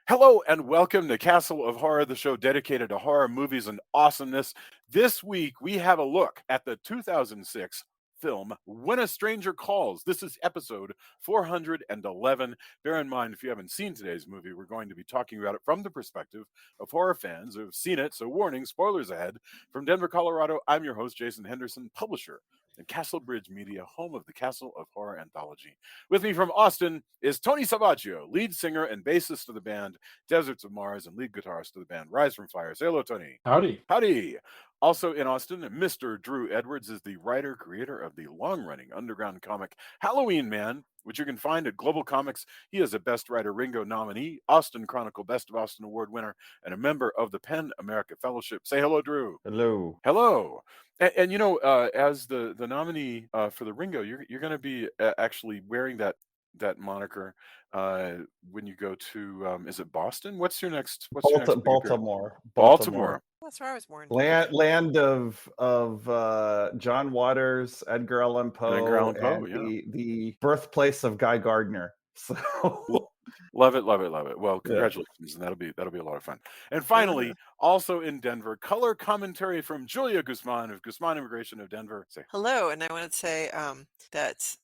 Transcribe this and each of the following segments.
Hello and welcome to Castle of Horror, the show dedicated to horror movies and awesomeness. This week we have a look at the 2006 film When a Stranger Calls. This is episode 411. Bear in mind, if you haven't seen today's movie, we're going to be talking about it from the perspective of horror fans who have seen it. So warning, spoilers ahead. From Denver, Colorado, I'm your host, Jason Henderson, publisher and Castle Bridge Media, home of the Castle of Horror anthology. With me from Austin is Tony Salvaggio, lead singer and bassist of the band Deserts of Mars and lead guitarist of the band Rise from Fire. Say hello, Tony. Howdy. Howdy. Also in Austin, Mr. Drew Edwards is the writer, creator of the long-running underground comic Halloween Man, which you can find at Global Comics. He is a Best Writer Ringo nominee, Austin Chronicle Best of Austin Award winner, and a member of the PEN America Fellowship. Say hello, Drew. Hello. Hello. And you know, as the nominee for the Ringo, you're going to be actually wearing that moniker when you go to is it Boston? What's your next? What's your next big appearance? Baltimore. Baltimore. That's where I was born. Land of John Waters, Edgar Allan Poe, and the birthplace of Guy Gardner. So love it. Well, congratulations, and that'll be a lot of fun. And finally, also in Denver, color commentary from Julia Guzman of Guzman Immigration of Denver. Say hello, and I want to say that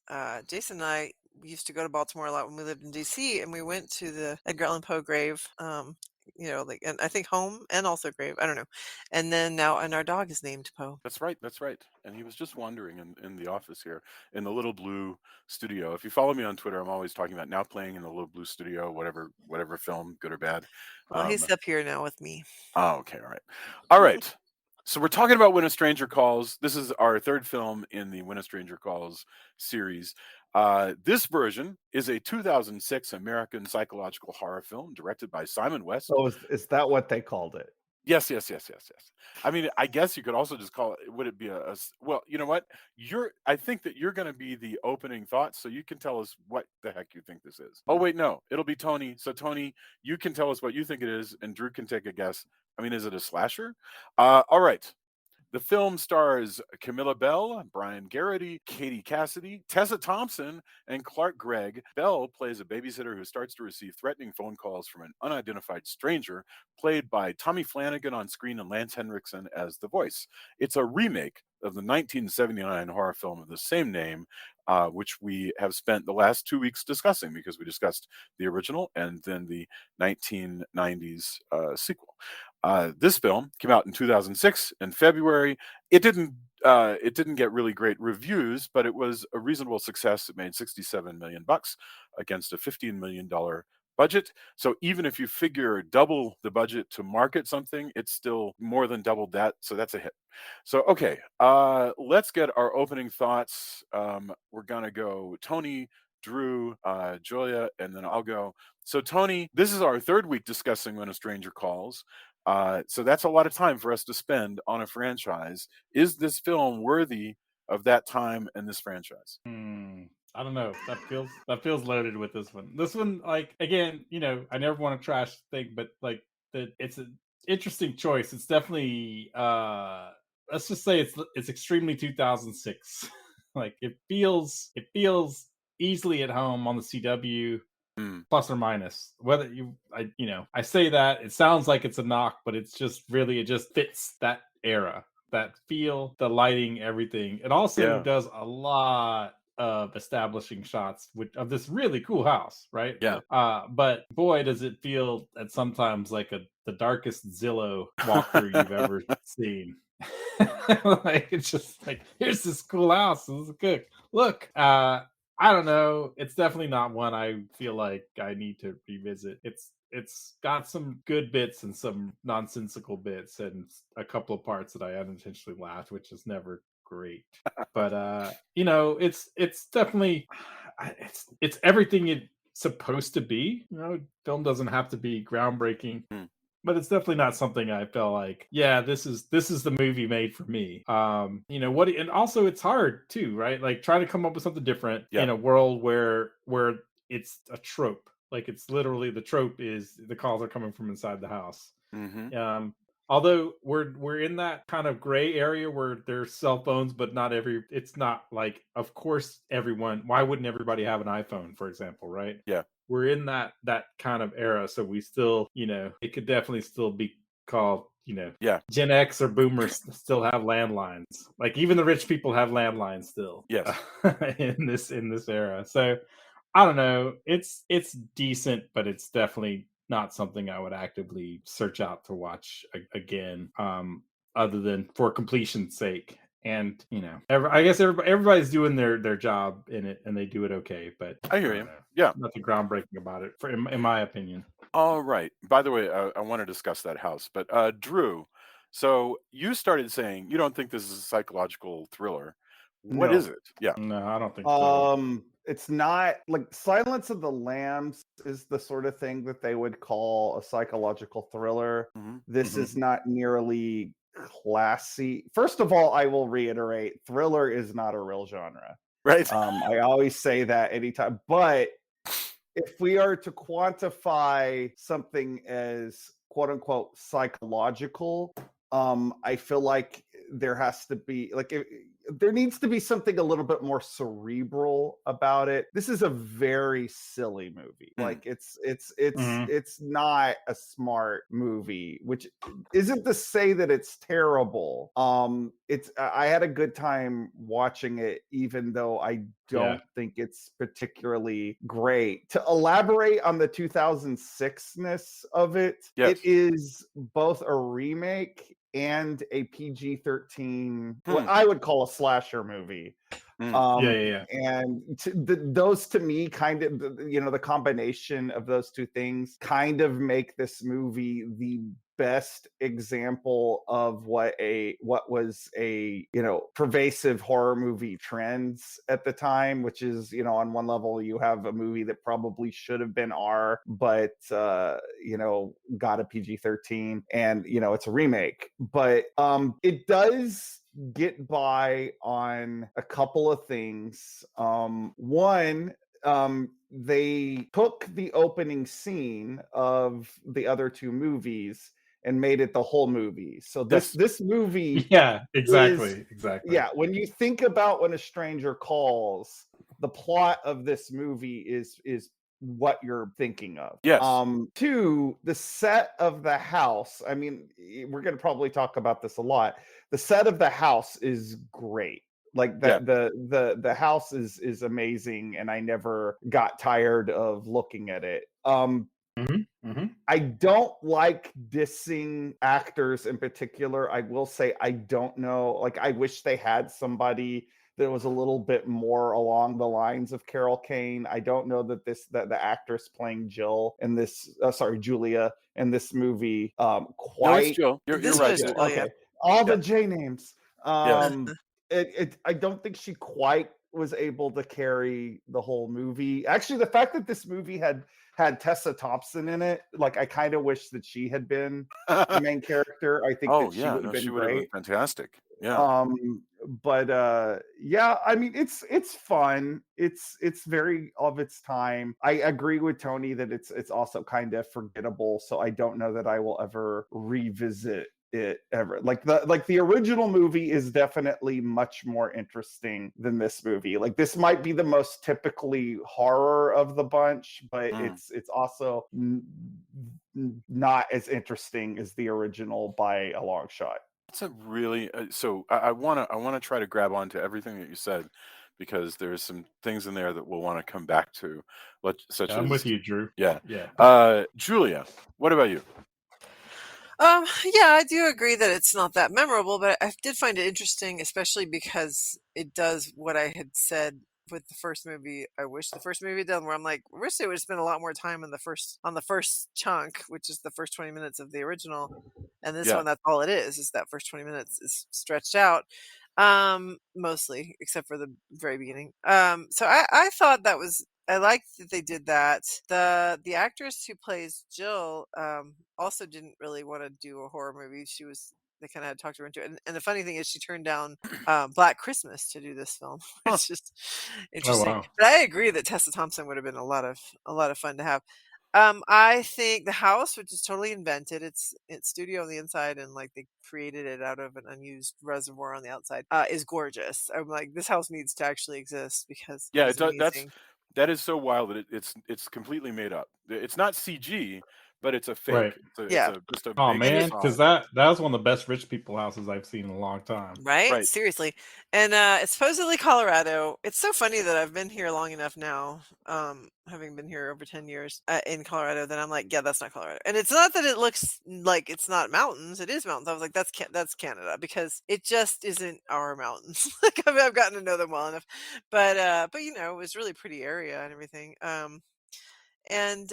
Jason and I used to go to Baltimore a lot when we lived in DC, and we went to the Edgar Allan Poe grave. And I think home and also grave. I don't know. And then and our dog is named Poe. That's right. And he was just wandering in the office here in the Little Blue Studio. If you follow me on Twitter, I'm always talking about now playing in the Little Blue Studio, whatever film, good or bad. Well, he's up here now with me. Oh, okay. All right. So we're talking about When a Stranger Calls. This is our third film in the When a Stranger Calls series. This version is a 2006 American psychological horror film directed by Simon West. So is that what they called it? Yes. I mean, I guess you could also just call it, would it be well, you know what? I think that you're going to be the opening thoughts, so you can tell us what the heck you think this is. Oh, wait, no, it'll be Tony. So Tony, you can tell us what you think it is, and Drew can take a guess. I mean, is it a slasher? All right. The film stars Camilla Belle, Brian Geraghty, Katie Cassidy, Tessa Thompson, and Clark Gregg. Belle plays a babysitter who starts to receive threatening phone calls from an unidentified stranger, played by Tommy Flanagan on screen and Lance Henriksen as the voice. It's a remake of the 1979 horror film of the same name, which we have spent the last 2 weeks discussing because we discussed the original and then the 1990s sequel. This film came out in 2006 in February. It didn't get really great reviews, but it was a reasonable success. It made $67 million against a $15 million budget. So even if you figure double the budget to market something, it's still more than doubled that. So that's a hit. So, okay, let's get our opening thoughts. We're going to go Tony, Drew, Julia, and then I'll go. So Tony, this is our third week discussing When a Stranger Calls. So that's a lot of time for us to spend on a franchise. Is this film worthy of that time and this franchise? I don't know. That feels loaded with this one. This one, like, again, I never want to trash the thing, but like it's an interesting choice. It's definitely let's just say it's extremely 2006. Like it feels easily at home on the CW. Plus or minus, whether I say that it sounds like it's a knock, but it's just really, it just fits that era, that feel, the lighting, everything. It also does a lot of establishing shots of this really cool house, right? Yeah. But boy, does it feel at sometimes like the darkest Zillow walkthrough you've ever seen. Like it's just like, here's this cool house. This is good. Look, I don't know. It's definitely not one I feel like I need to revisit. It's got some good bits and some nonsensical bits and a couple of parts that I unintentionally laughed, which is never great. But it's definitely it's everything it's supposed to be. Film doesn't have to be groundbreaking. But it's definitely not something I felt like, this is the movie made for me. And also it's hard too, right? Like trying to come up with something different in a world where it's a trope. Like it's literally the trope is the calls are coming from inside the house. Mm-hmm. Although we're in that kind of gray area where there's cell phones, but it's not like, of course, why wouldn't everybody have an iPhone, for example, right? Yeah. we're in that kind of era, so we still, it could definitely still be called, Gen X or Boomers still have landlines. Like even the rich people have landlines still. Yes. In this era. So I don't know. It's decent, but it's definitely not something I would actively search out to watch again. Other than for completion's sake. And I guess everybody's doing their job in it, and they do it okay. But I hear you. Yeah, nothing groundbreaking about it, in my opinion. All right. By the way, I want to discuss that house, but Drew. So you started saying you don't think this is a psychological thriller. What is it? Yeah. No, I don't think so. It's not like Silence of the Lambs is the sort of thing that they would call a psychological thriller. Mm-hmm. This is not nearly classy. First of all, I will reiterate, thriller is not a real genre. Right. I always say that anytime. But if we are to quantify something as quote unquote psychological, I feel like there has to be there needs to be something a little bit more cerebral about it. This is a very silly movie. Like it's not a smart movie, which isn't to say that it's terrible. I had a good time watching it, even though I don't think it's particularly great. To elaborate on the 2006-ness of it, it is both a remake and a PG-13, what I would call a slasher movie. And those to me kind of, the combination of those two things kind of make this movie the best example of what was a pervasive horror movie trends at the time, which is, on one level you have a movie that probably should have been R, but got a PG-13, and it's a remake. But it does get by on a couple of things. One, they took the opening scene of the other two movies and made it the whole movie. So this movie, exactly. When you think about When a Stranger Calls, the plot of this movie is what you're thinking of. Yes. Two, the set of the house. I mean, we're going to probably talk about this a lot. The set of the house is great. Like the house is amazing, and I never got tired of looking at it. I don't like dissing actors in particular. I will say I don't know. Like, I wish they had somebody that was a little bit more along the lines of Carol Kane. I don't know that the actress playing Julia in this movie quite. No, it's Jill. You're right. Okay, all the J names. I don't think she quite was able to carry the whole movie. Actually, the fact that this movie had Tessa Thompson in it, like, I kind of wish that she had been the main character. I think she would have been great. Fantastic. Yeah. But I mean, it's fun. It's very of its time. I agree with Tony that it's also kind of forgettable. So I don't know that I will ever revisit it ever. Like the original movie is definitely much more interesting than this movie. Like, this might be the most typically horror of the bunch, but it's also not as interesting as the original by a long shot. It's a really so I want to try to grab onto everything that you said, because there's some things in there that we'll want to come back to. I'm with you, Drew. Yeah. Julia, what about you? I do agree that it's not that memorable, but I did find it interesting, especially because it does what I had said with the first movie. I wish the first movie had done, where I'm like, I wish they would have spent a lot more time on the first chunk, which is the first 20 minutes of the original. And this one, that's all it is that first 20 minutes is stretched out, mostly, except for the very beginning. So I thought that was, I liked that they did that. The actress who plays Jill also didn't really want to do a horror movie. They kind of had to talk her into it. And the funny thing is, she turned down Black Christmas to do this film. It's just interesting. Oh, wow. But I agree that Tessa Thompson would have been a lot of fun to have. I think the house, which is totally invented, it's studio on the inside, and like they created it out of an unused reservoir on the outside, is gorgeous. I'm like, this house needs to actually exist, because that's That is so wild that it's completely made up. It's not CG, but it's a fake. Right. It's Yeah. a just a Oh big man, facade. because that was one of the best rich people houses I've seen in a long time. Right? Right. Seriously. And it's supposedly Colorado. It's so funny that I've been here long enough now, having been here over 10 years in Colorado, that I'm like, yeah, that's not Colorado. And it's not that it looks like it's not mountains. It is mountains. I was like, that's Canada, because it just isn't our mountains. Like I've gotten to know them well enough. But you know, it was really pretty area and everything. And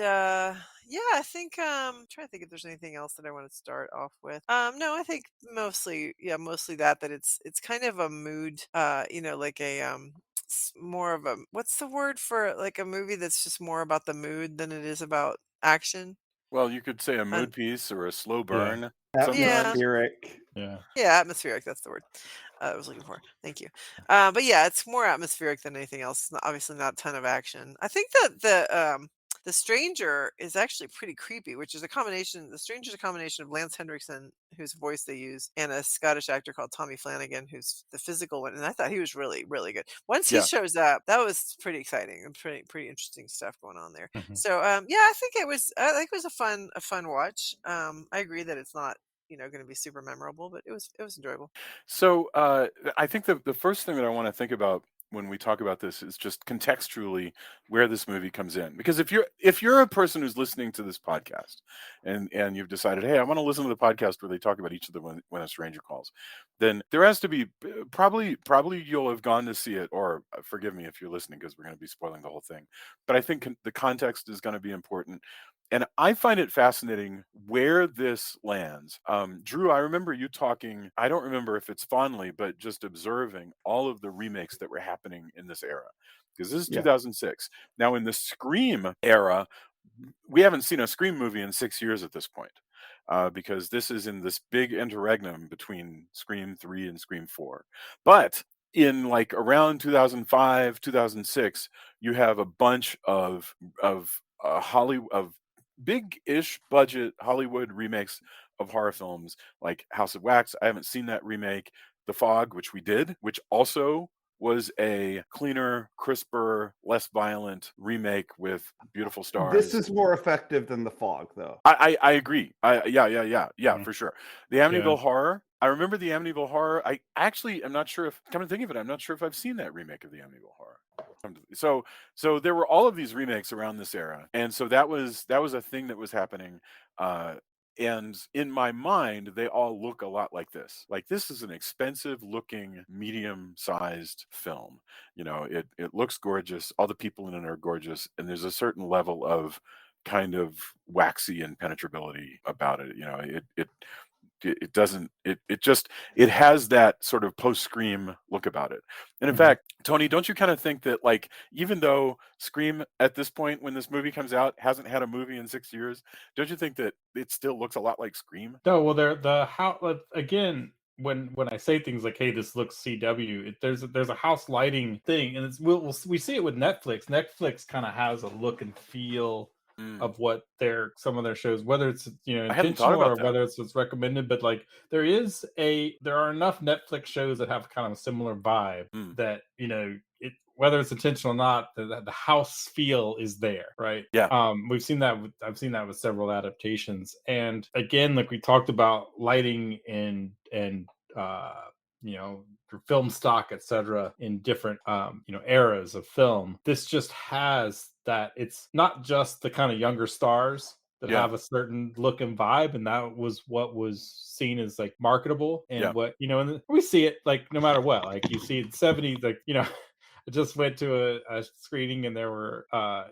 yeah, I think I'm trying to think if there's anything else that I want to start off with. No, I think mostly that it's kind of a mood, you know, like a more of a, what's the word for like a movie that's just more about the mood than it is about action. Well, you could say a Um, mood piece or a slow Yeah. burn sometimes. Yeah. Atmospheric. Yeah. Yeah, atmospheric, that's the word I was looking for. Thank you. But yeah, it's more atmospheric than anything else. It's obviously not a ton of action. I think that the stranger is actually pretty creepy, which is a combination. The stranger's a combination of Lance Henriksen, whose voice they use, and a Scottish actor called Tommy Flanagan, who's the physical one. And I thought he was really, really good. Once he Yeah. shows up, that was pretty exciting and pretty interesting stuff going on there. Mhm. So yeah, I think it was a fun watch. I agree that it's not, you know, going to be super memorable, but it was enjoyable. So I think the first thing that I want to think about when we talk about this is just contextually where this movie comes in. Because if you're a person who's listening to this podcast and you've decided, hey, I want to listen to the podcast where they talk about each of the when a stranger calls, then there has to be probably you'll have gone to see it, or forgive me if you're listening because we're going to be spoiling the whole thing. But I think the context is going to be important. And I find it fascinating where this lands. Drew, I remember you talking, I don't remember if it's fondly, but just observing all of the remakes that were happening in this era. Because this is Yeah. 2006. Now, in the Scream era, we haven't seen a Scream movie in 6 years at this point. Because this is in this big interregnum between Scream 3 and Scream 4. But in like around 2005, 2006, you have a bunch of big-ish budget Hollywood remakes of horror films like House of Wax. I haven't seen that remake. The Fog, which we did, which also was a cleaner, crisper, less violent remake with beautiful stars. This is more effective than The Fog, though. I agree. Yeah, for sure. The Amityville Yeah. Horror. I remember the Amityville Horror. I actually am not sure if, come to think of it, I'm not sure if I've seen that remake of the Amityville Horror. So there were all of these remakes around this era, and so that was a thing that was happening. And in my mind, they all look a lot like this. Like, this is an expensive looking, medium sized film. You know, it looks gorgeous. All the people in it are gorgeous, and there's a certain level of kind of waxy impenetrability about it. You know, it doesn't it has that sort of post Scream look about it. And in Mhm. fact, Tony, don't you kind of think that, like, even though Scream at this point when this movie comes out hasn't had a movie in 6 years, don't you think that it still looks a lot like Scream? No, well, again. When I say things like, "Hey, this looks CW," there's a house lighting thing, and we see it with Netflix. Netflix kind of has a look and feel of what some of their shows, whether it's, you know, I hadn't thought intentional about or that. whether it's recommended, but like there are enough Netflix shows that have kind of a similar vibe that, you know, whether it's intentional or not, the house feel is there, right? Yeah. I've seen that with several adaptations, and again, like we talked about lighting and you know, film stock, etc., in different you know, eras of film. This just has that. It's not just the kind of younger stars that Yeah. have a certain look and vibe, and that was what was seen as like marketable, and Yeah. what, you know, and we see it like no matter what. Like you see in the 70s, like, you know, I just went to a screening, and there were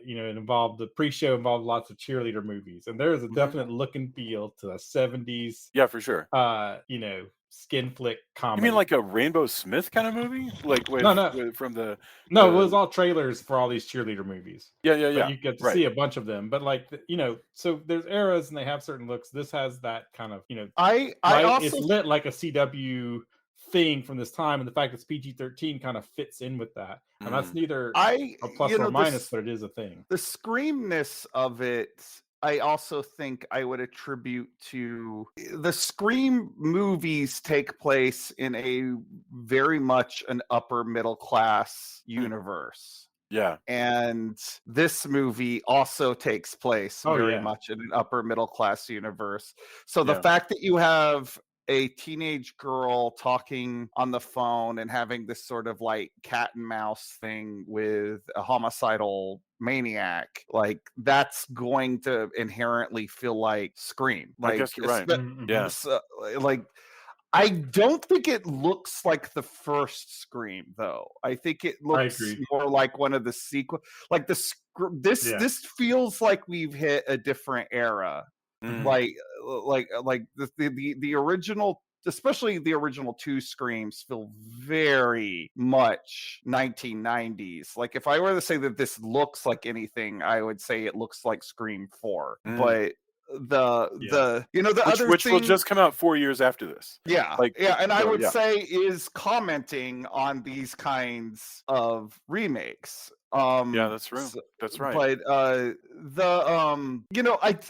you know, the pre-show involved lots of cheerleader movies, and there is a definite look and feel to the 70s, Yeah, for sure. you know, skin flick You comedy. mean like a Rainbow Smith kind of movie? Like from the No, it was all trailers for all these cheerleader movies. But yeah. you get to Right. see a bunch of them. But like, you know, so there's eras and they have certain looks. This has that kind of, you know, it's lit like a CW thing from this time, and the fact it's PG-13 kind of fits in with that. And that's neither a plus or a minus, but it is a thing. The screamness of it, I also think I would attribute to the Scream movies take place in a very much an upper middle class universe. Yeah. And this movie also takes place Oh, very yeah. much in an upper middle class universe. So the Yeah. fact that you have a teenage girl talking on the phone and having this sort of like cat and mouse thing with a homicidal maniac, like that's going to inherently feel like Scream. I Like, guess you're right. Mhm. Yeah. so, like, I don't think it looks like the first Scream, though. I think it I looks agree. more like one of the sequel. Like this Yeah. this feels like we've hit a different era. Mm. Like the original, especially the original two Screams, feel very much 1990s. Like if I were to say that this looks like anything, I would say it looks like Scream 4. Mm. But the the Which other will thing, just come out 4 years after this. yeah, Like, yeah, and I so, would yeah. say is commenting on these kinds of remakes. Yeah, that's true. That's right. But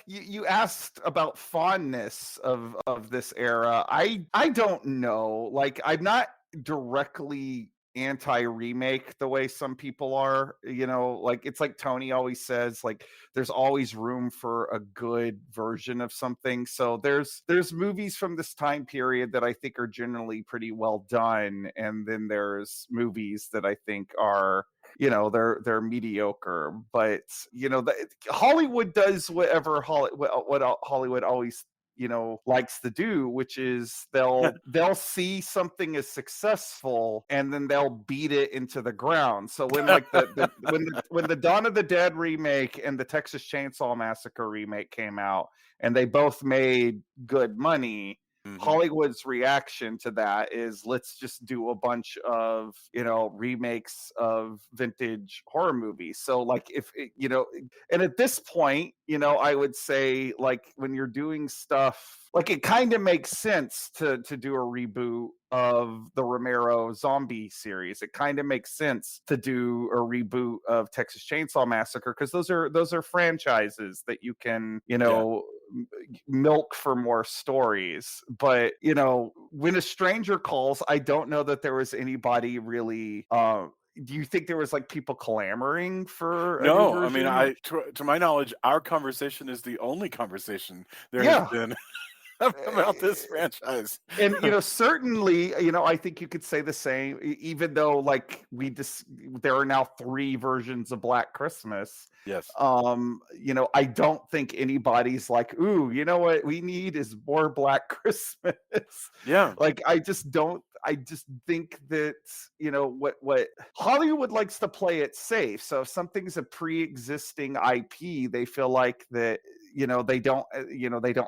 you asked about fondness of this era. I don't know. Like I'm not directly anti-remake the way some people are. Like it's like Tony always says, like there's always room for a good version of something. So there's movies from this time period that I think are generally pretty well done, and then there's movies that I think are they're mediocre. But Hollywood does whatever what Hollywood always likes to do, which is they'll see something as successful and then they'll beat it into the ground. So when like when the Dawn of the Dead remake and the Texas Chainsaw Massacre remake came out and they both made good money, Hollywood's reaction to that is let's just do a bunch of remakes of vintage horror movies. So like if and at this point I would say like when you're doing stuff like it kind of makes sense to do a reboot of the Romero zombie series. It kind of makes sense to do a reboot of Texas Chainsaw Massacre because those are franchises that you can milk for more stories. But when a stranger calls, I don't know that there was anybody really do you think there was like people clamoring for a new No, I mean, version? to my knowledge, our conversation is the only conversation there has been about this franchise. And certainly I think you could say the same, even though like there are now 3 versions of Black Christmas. Yes. I don't think anybody's like, ooh, you know what we need is more Black Christmas. Yeah. Like I just think that what Hollywood likes to play it safe. So if something's a pre-existing IP, they feel like that they don't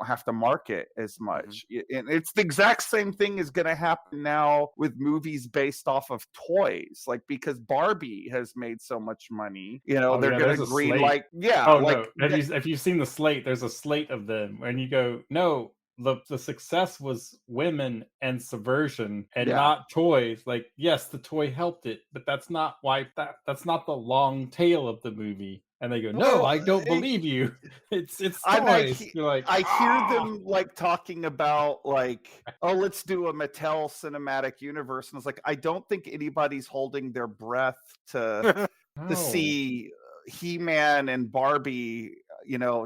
have to market as much. And it's the exact same thing is going to happen now with movies based off of toys, like because Barbie has made so much money, they're going to green like no, have you seen the slate? There's a slate of them and you go, no, the success was women and subversion and not toys. Like yes, the toy helped it, but that's not why that's not the long tail of the movie. And they go, no, I don't believe you. It's toys. You're like, I hear them like talking about like, oh, let's do a Mattel cinematic universe. And it's like, I don't think anybody's holding their breath to see He-Man and Barbie,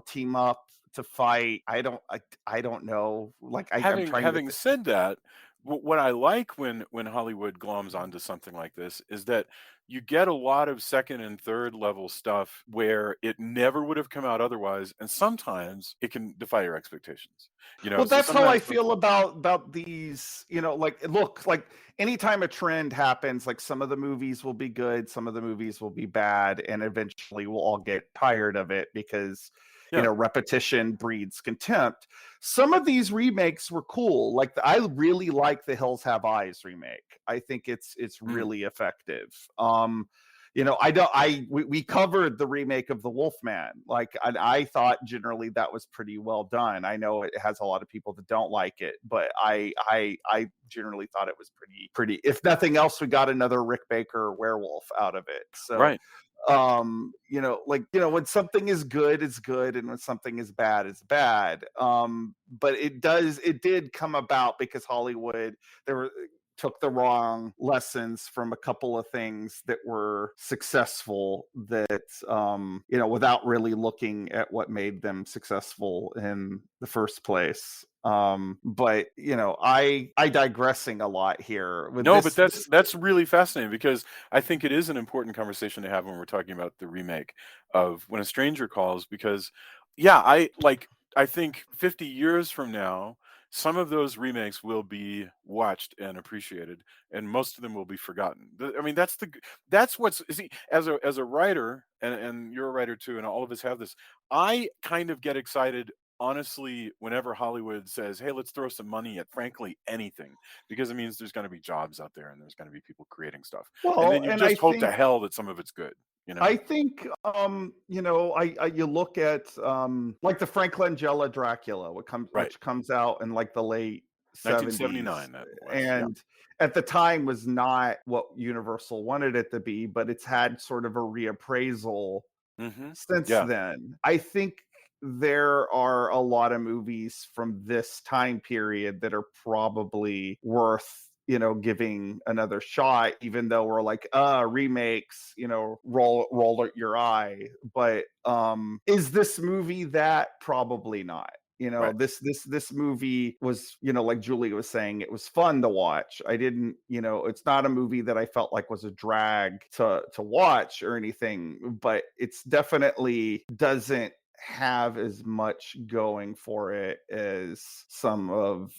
team up to fight. I don't know. Like Having said that, what I like when Hollywood gloms onto something like this is that you get a lot of second and third level stuff where it never would have come out otherwise, and sometimes it can defy your expectations. Well, that's how I feel about these. Like look, like anytime a trend happens, like some of the movies will be good, some of the movies will be bad, and eventually we'll all get tired of it because repetition breeds contempt. Some of these remakes were cool. Like I really like the Hills Have Eyes remake. I think it's really effective. We covered the remake of The Wolfman. Like I thought generally that was pretty well done. I know it has a lot of people that don't like it, but I generally thought it was pretty. If nothing else, we got another Rick Baker werewolf out of it. So right. When something is good, it's good, and when something is bad, it's bad. But it did come about because Hollywood, took the wrong lessons from a couple of things that were successful that without really looking at what made them successful in the first place. But I digressing a lot here with No, this. but that's really fascinating, because I think it is an important conversation to have when we're talking about the remake of When a Stranger Calls, because I think 50 years from now, some of those remakes will be watched and appreciated, and most of them will be forgotten. I mean, that's what's, see, as a writer, and you're a writer too, and all of us have this. I kind of get excited, honestly, whenever Hollywood says, "Hey, let's throw some money at frankly anything," because it means there's going to be jobs out there and there's going to be people creating stuff, and Well, then you and I just hope to think hell that some of it's good. I think you look at like the Frank Langella Dracula, Right. which comes out in like the late 70s, 1979 that was. and at the time was not what Universal wanted it to be, but it's had sort of a reappraisal since Yeah. then. I think there are a lot of movies from this time period that are probably worth giving another shot, even though we're like remakes, roll your eye. But is this movie that? Probably not. Right. This movie was, like Julie was saying, it was fun to watch. I didn't, it's not a movie that I felt like was a drag to watch or anything, but it's definitely doesn't have as much going for it as some of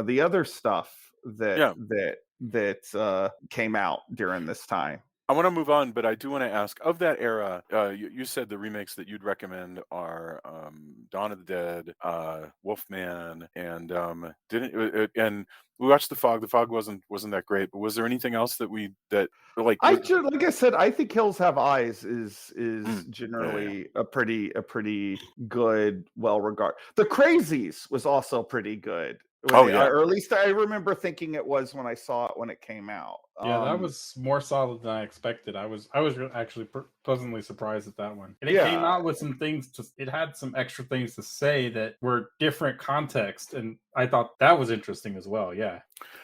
the other stuff that came out during this time. I want to move on, but I do want to ask, of that era, you said the remakes that you'd recommend are Dawn of the Dead, Wolfman, and and we watched The Fog. The Fog wasn't that great, but was there anything else that like I said, I think Hills Have Eyes is generally a pretty good, well regarded. The Crazies was also pretty good. Or at least I remember thinking it was when I saw it when it came out. Yeah, that was more solid than I expected. I was actually pleasantly surprised at that one. And it came out with some things. It had some extra things to say that were different context, and I thought that was interesting as well. Yeah.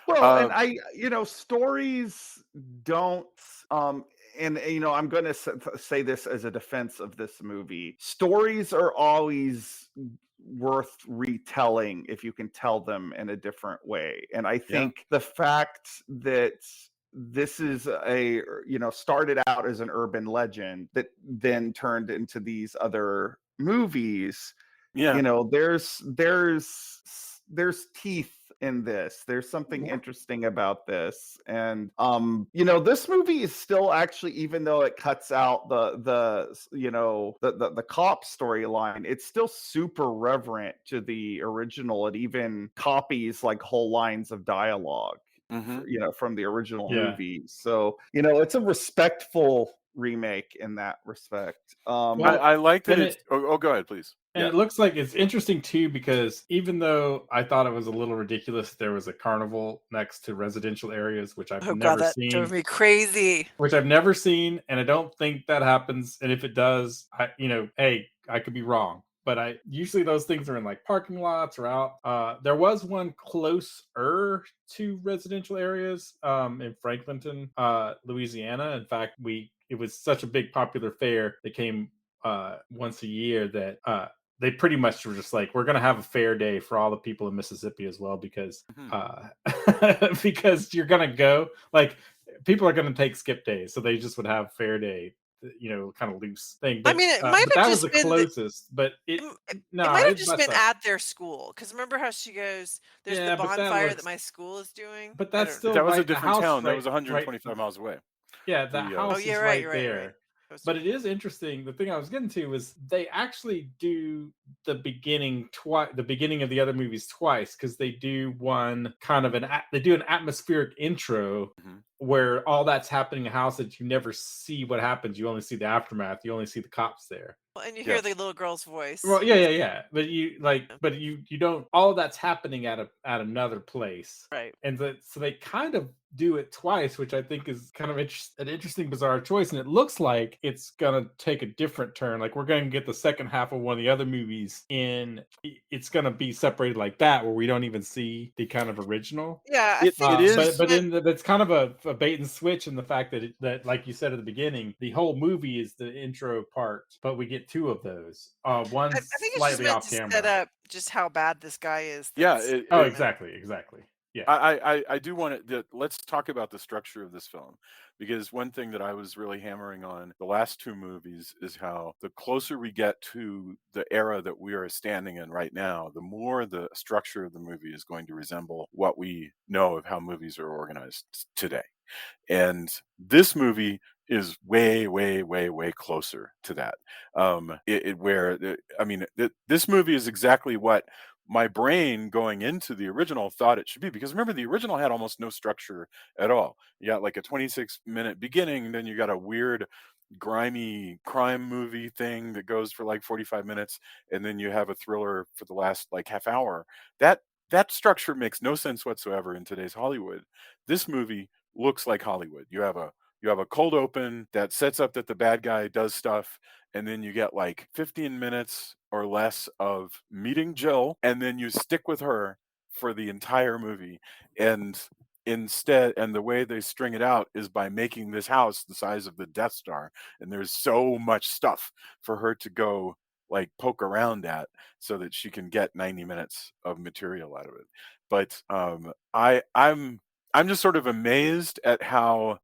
Well, and stories don't. And I'm going to say this as a defense of this movie. Stories are always worth retelling if you can tell them in a different way. And I think the fact that this is started out as an urban legend that then turned into these other movies, there's teeth in this. There's something interesting about this. And this movie is still actually, even though it cuts out the cop storyline, it's still super reverent to the original. It even copies like whole lines of dialogue from the original movie. So it's a respectful remake in that respect. I like that it's go ahead, please. And it looks like it's interesting too, because even though I thought it was a little ridiculous, there was a carnival next to residential areas, which I've never seen. Drove me crazy. Which I've never seen, and I don't think that happens. And if it does, hey, I could be wrong. But usually those things are in like parking lots or out. There was one closer to residential areas in Franklinton, Louisiana. In fact, it was such a big popular fair that came once a year that they pretty much were just like, we're going to have a fair day for all the people in Mississippi as well, because because you're going to go, like, people are going to take skip days. So they just would have fair day, kind of loose thing. But, I mean, it might have just been the closest, but it might have just been at their school. Because remember how she goes, there's the bonfire that my school is doing. But that's still that was a different town. That was 125 miles away. Yeah, the house is right there. Right. But it is interesting. The thing I was getting to was they actually do the beginning of the other movies twice, because they do one kind of an atmospheric intro where all that's happening in a house that you never see what happens. You only see the aftermath. You only see the cops there. And you hear Yes. the little girl's voice. Well, yeah. But you don't. All of that's happening at another place, Right. and so they kind of do it twice, which I think is kind of an interesting, bizarre choice. And it looks like it's gonna take a different turn. Like we're gonna get the second half of one of the other movies it's gonna be separated like that, where we don't even see the kind of original. Yeah, It is. But then that's kind of a bait and switch in the fact that like you said at the beginning, the whole movie is the intro part, but we get two of those. One's I think it's just slightly meant off to camera. set up just how bad this guy is. Yeah. Exactly. Yeah. I do want to. Let's talk about the structure of this film, because one thing that I was really hammering on the last two movies is how the closer we get to the era that we are standing in right now, the more the structure of the movie is going to resemble what we know of how movies are organized today. And this movie is way, way, way, way closer to that. This movie is exactly what my brain going into the original thought it should be, because remember, the original had almost no structure at all. You got like a 26-minute beginning, then you got a weird grimy crime movie thing that goes for like 45 minutes, and then you have a thriller for the last like half hour. That structure makes no sense whatsoever in today's Hollywood. This movie looks like Hollywood. You have a cold open that sets up that the bad guy does stuff, and then you get like 15 minutes or less of meeting Jill, and then you stick with her for the entire movie. And the way they string it out is by making this house the size of the Death Star, and there's so much stuff for her to go like poke around at so that she can get 90 minutes of material out of it. But I'm just sort of amazed at how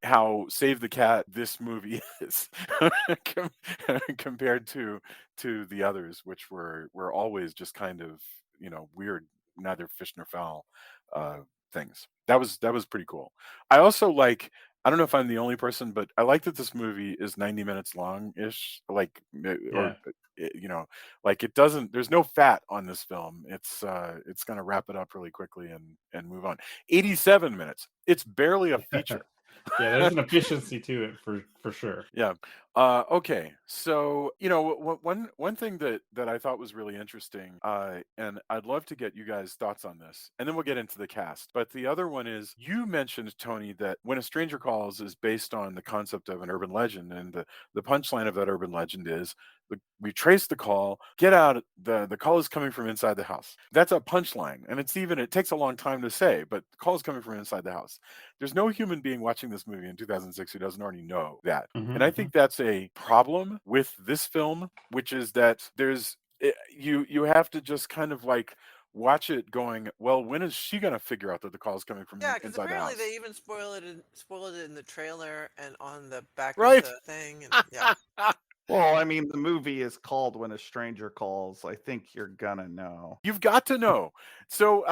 Save the Cat this movie is compared to the others, which were always just kind of, weird, neither fish nor fowl things. That was pretty cool. I also like, I don't know if I'm the only person, but I like that this movie is 90 minutes long-ish. Like, or like it doesn't. There's no fat on this film. It's gonna wrap it up really quickly and move on. 87 minutes. It's barely a feature. Yeah, there's an efficiency to it for sure. Yeah. Okay. So, one thing that I thought was really interesting, and I'd love to get you guys' thoughts on this, and then we'll get into the cast. But the other one is, you mentioned, Tony, that When a Stranger Calls is based on the concept of an urban legend, and the punchline of that urban legend is, we trace the call, get out, the call is coming from inside the house. That's a punchline, and it takes a long time to say, but the call is coming from inside the house. There's no human being watching this movie in 2006 who doesn't already know that. Mhm, And I think that's a problem with this film, which is that you have to just kind of like watch it going, well, when is she going to figure out that the call is coming from Yeah, because inside the apparently house? they even spoiled it in the trailer and on the back Right. of the thing. And yeah. Well, I mean, the movie is called When a Stranger Calls. I think you're gonna know. You've got to know. So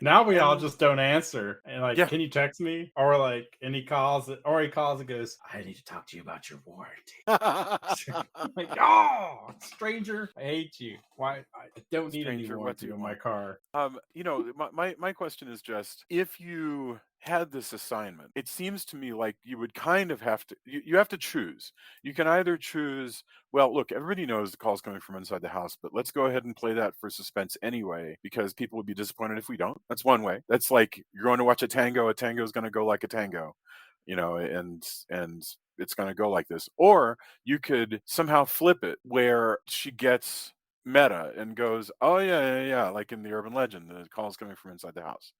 Now we all just don't answer, and like, Yeah. can you text me? Or like, and he calls and goes, I need to talk to you about your warranty. I'm like, oh, stranger, I hate you. Why? I don't need any Stranger, what warranty do you on my want? car. My question is just, if you had this assignment, it seems to me like you would kind of have to, you have to choose. You can either choose, well, look, everybody knows the call's coming from inside the house, but let's go ahead and play that for suspense anyway, because people would be disappointed if we don't. That's one way. That's like, you're going to watch a tango is going to go like a tango, and it's going to go like this. Or you could somehow flip it where she gets meta and goes, oh yeah, like in the urban legend, the call's coming from inside the house.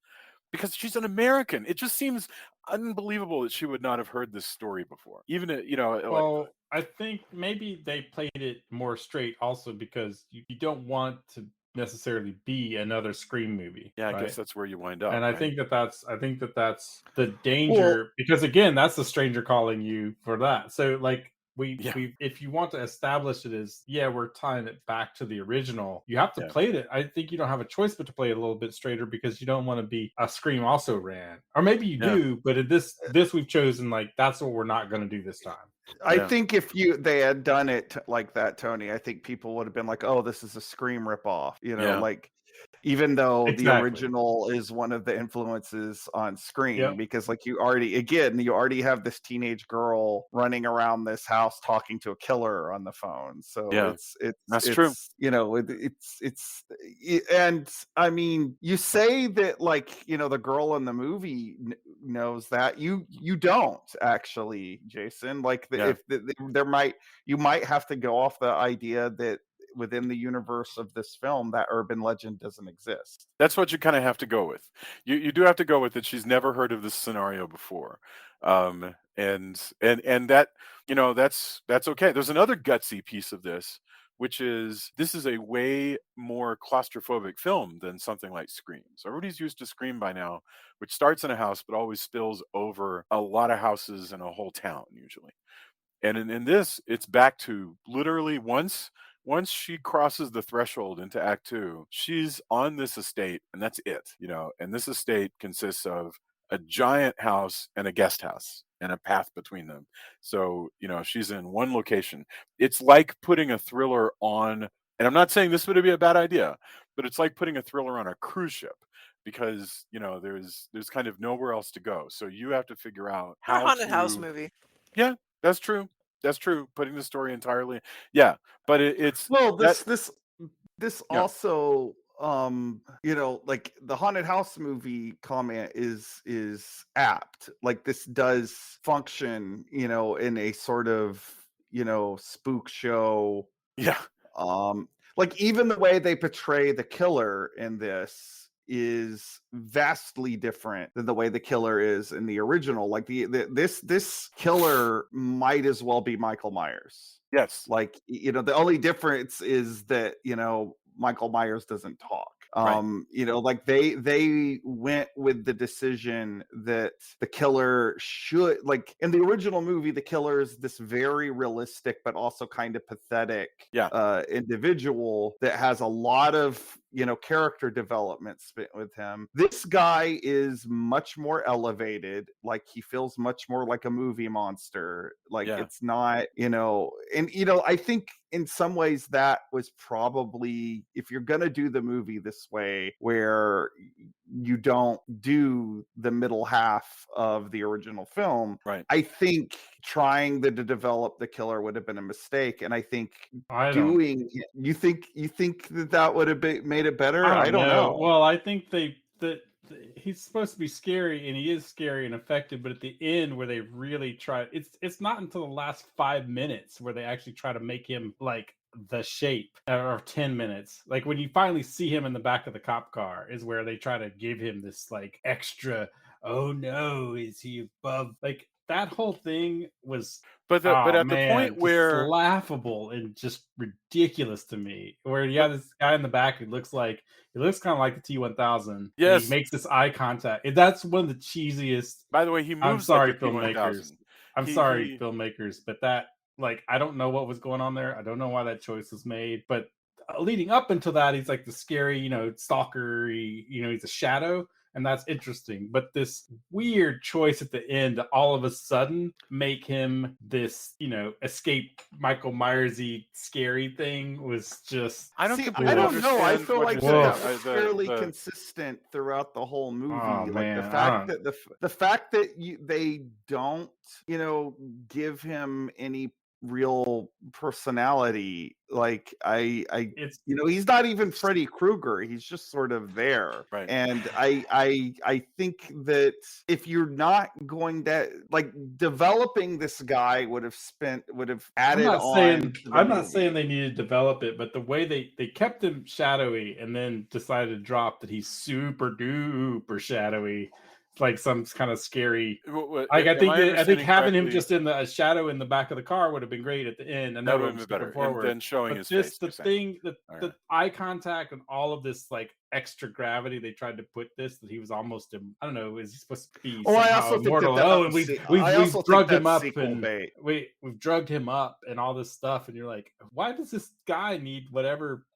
Because she's an American. It just seems unbelievable that she would not have heard this story before. Even, Well, I think maybe they played it more straight also because you don't want to necessarily be another Scream movie. yeah, I right? guess that's where you wind up. And I right? think that's the danger, because again, that's the stranger calling you for that. So like we if you want to establish it as, we're tying it back to the original, you have to play it. I think you don't have a choice but to play it a little bit straighter, because you don't want to be a Scream also ran, or maybe you do, but this we've chosen, like, that's what we're not going to do this time. I think if they had done it like that, Tony, I think people would have been like, "Oh, this is a Scream ripoff," like. even though the Exactly. original is one of the influences on screen, Yep. because like you already have this teenage girl running around this house talking to a killer on the phone. So Yeah, that's true. and I mean, you say that like, the girl in the movie knows that. You don't actually, Jason. Like Yeah. you might have to go off the idea that within the universe of this film that urban legend doesn't exist. That's what you kind of have to go with. You do have to go with it. She's never heard of this scenario before, and that that's okay. There's another gutsy piece of this, which is this is a way more claustrophobic film than something like Scream. So everybody's used to Scream by now, which starts in a house but always spills over a lot of houses in a whole town usually. And in this, it's back to literally once she crosses the threshold into Act Two, she's on this estate, and that's it. And this estate consists of a giant house and a guest house and a path between them. So, she's in one location. It's like putting a thriller on, and I'm not saying this would be a bad idea, but it's like putting a thriller on a cruise ship because, there's kind of nowhere else to go. So you have to figure out Or a how haunted house to. movie. Yeah, that's true. That's true. Putting the story entirely. Yeah, but it's Well, that. this Yeah. also, like the haunted house movie comment is apt. Like this does function, in a sort of, spook show. Yeah. Like even the way they portray the killer in this is vastly different than the way the killer is in the original. Like this killer might as well be Michael Myers. Yes. Like, the only difference is that, Michael Myers doesn't talk. Right. Like they went with the decision that the killer should, like in the original movie, the killer is this very realistic but also kind of pathetic individual that has a lot of character development spent with him. This guy is much more elevated. Like he feels much more like a movie monster. Like it's not, and I think in some ways that was probably, if you're gonna do the movie this way where you don't do the middle half of the original film, right, I think trying to develop the killer would have been a mistake. And I think you think that would have made it better? I don't know. Well, I think he's supposed to be scary, and he is scary and effective, but at the end where they really try, it's not until the last 5 minutes where they actually try to make him like the shape, or 10 minutes, like when you finally see him in the back of the cop car is where they try to give him this like extra, oh no, is he above, like that whole thing was, but at the point where laughable and just ridiculous to me, where you have this guy in the back who looks kind of like the T-1000. Yes, he makes this eye contact. That's one of the cheesiest. By the way, he moves. I'm sorry, like a filmmakers. I'm sorry, filmmakers, but that, like, I don't know what was going on there. I don't know why that choice was made, but leading up until that, he's like the scary, stalker. He's a shadow. And that's interesting. But this weird choice at the end to all of a sudden make him this, escape Michael Myers-y scary thing was just... I don't know. I feel like that was fairly consistent throughout the whole movie. Like the fact that the fact that they don't, give him any real personality, like he's not even Freddy Krueger. He's just sort of there, right? And I think that if you're not going to, like, developing this guy would have added on. I'm not saying they needed to develop it, but the way they kept him shadowy and then decided to drop that he's super duper shadowy. Like some kind of scary. Like I think having him just in the shadow in the back of the car would have been great at the end, and that would have been better. Forward. And then showing his face. The eye contact and all of this like extra gravity they tried to put that he was almost, I don't know, is he supposed to be immortal? And we've drugged him up, and we've drugged him up and all this stuff, and you're like, why does this guy need whatever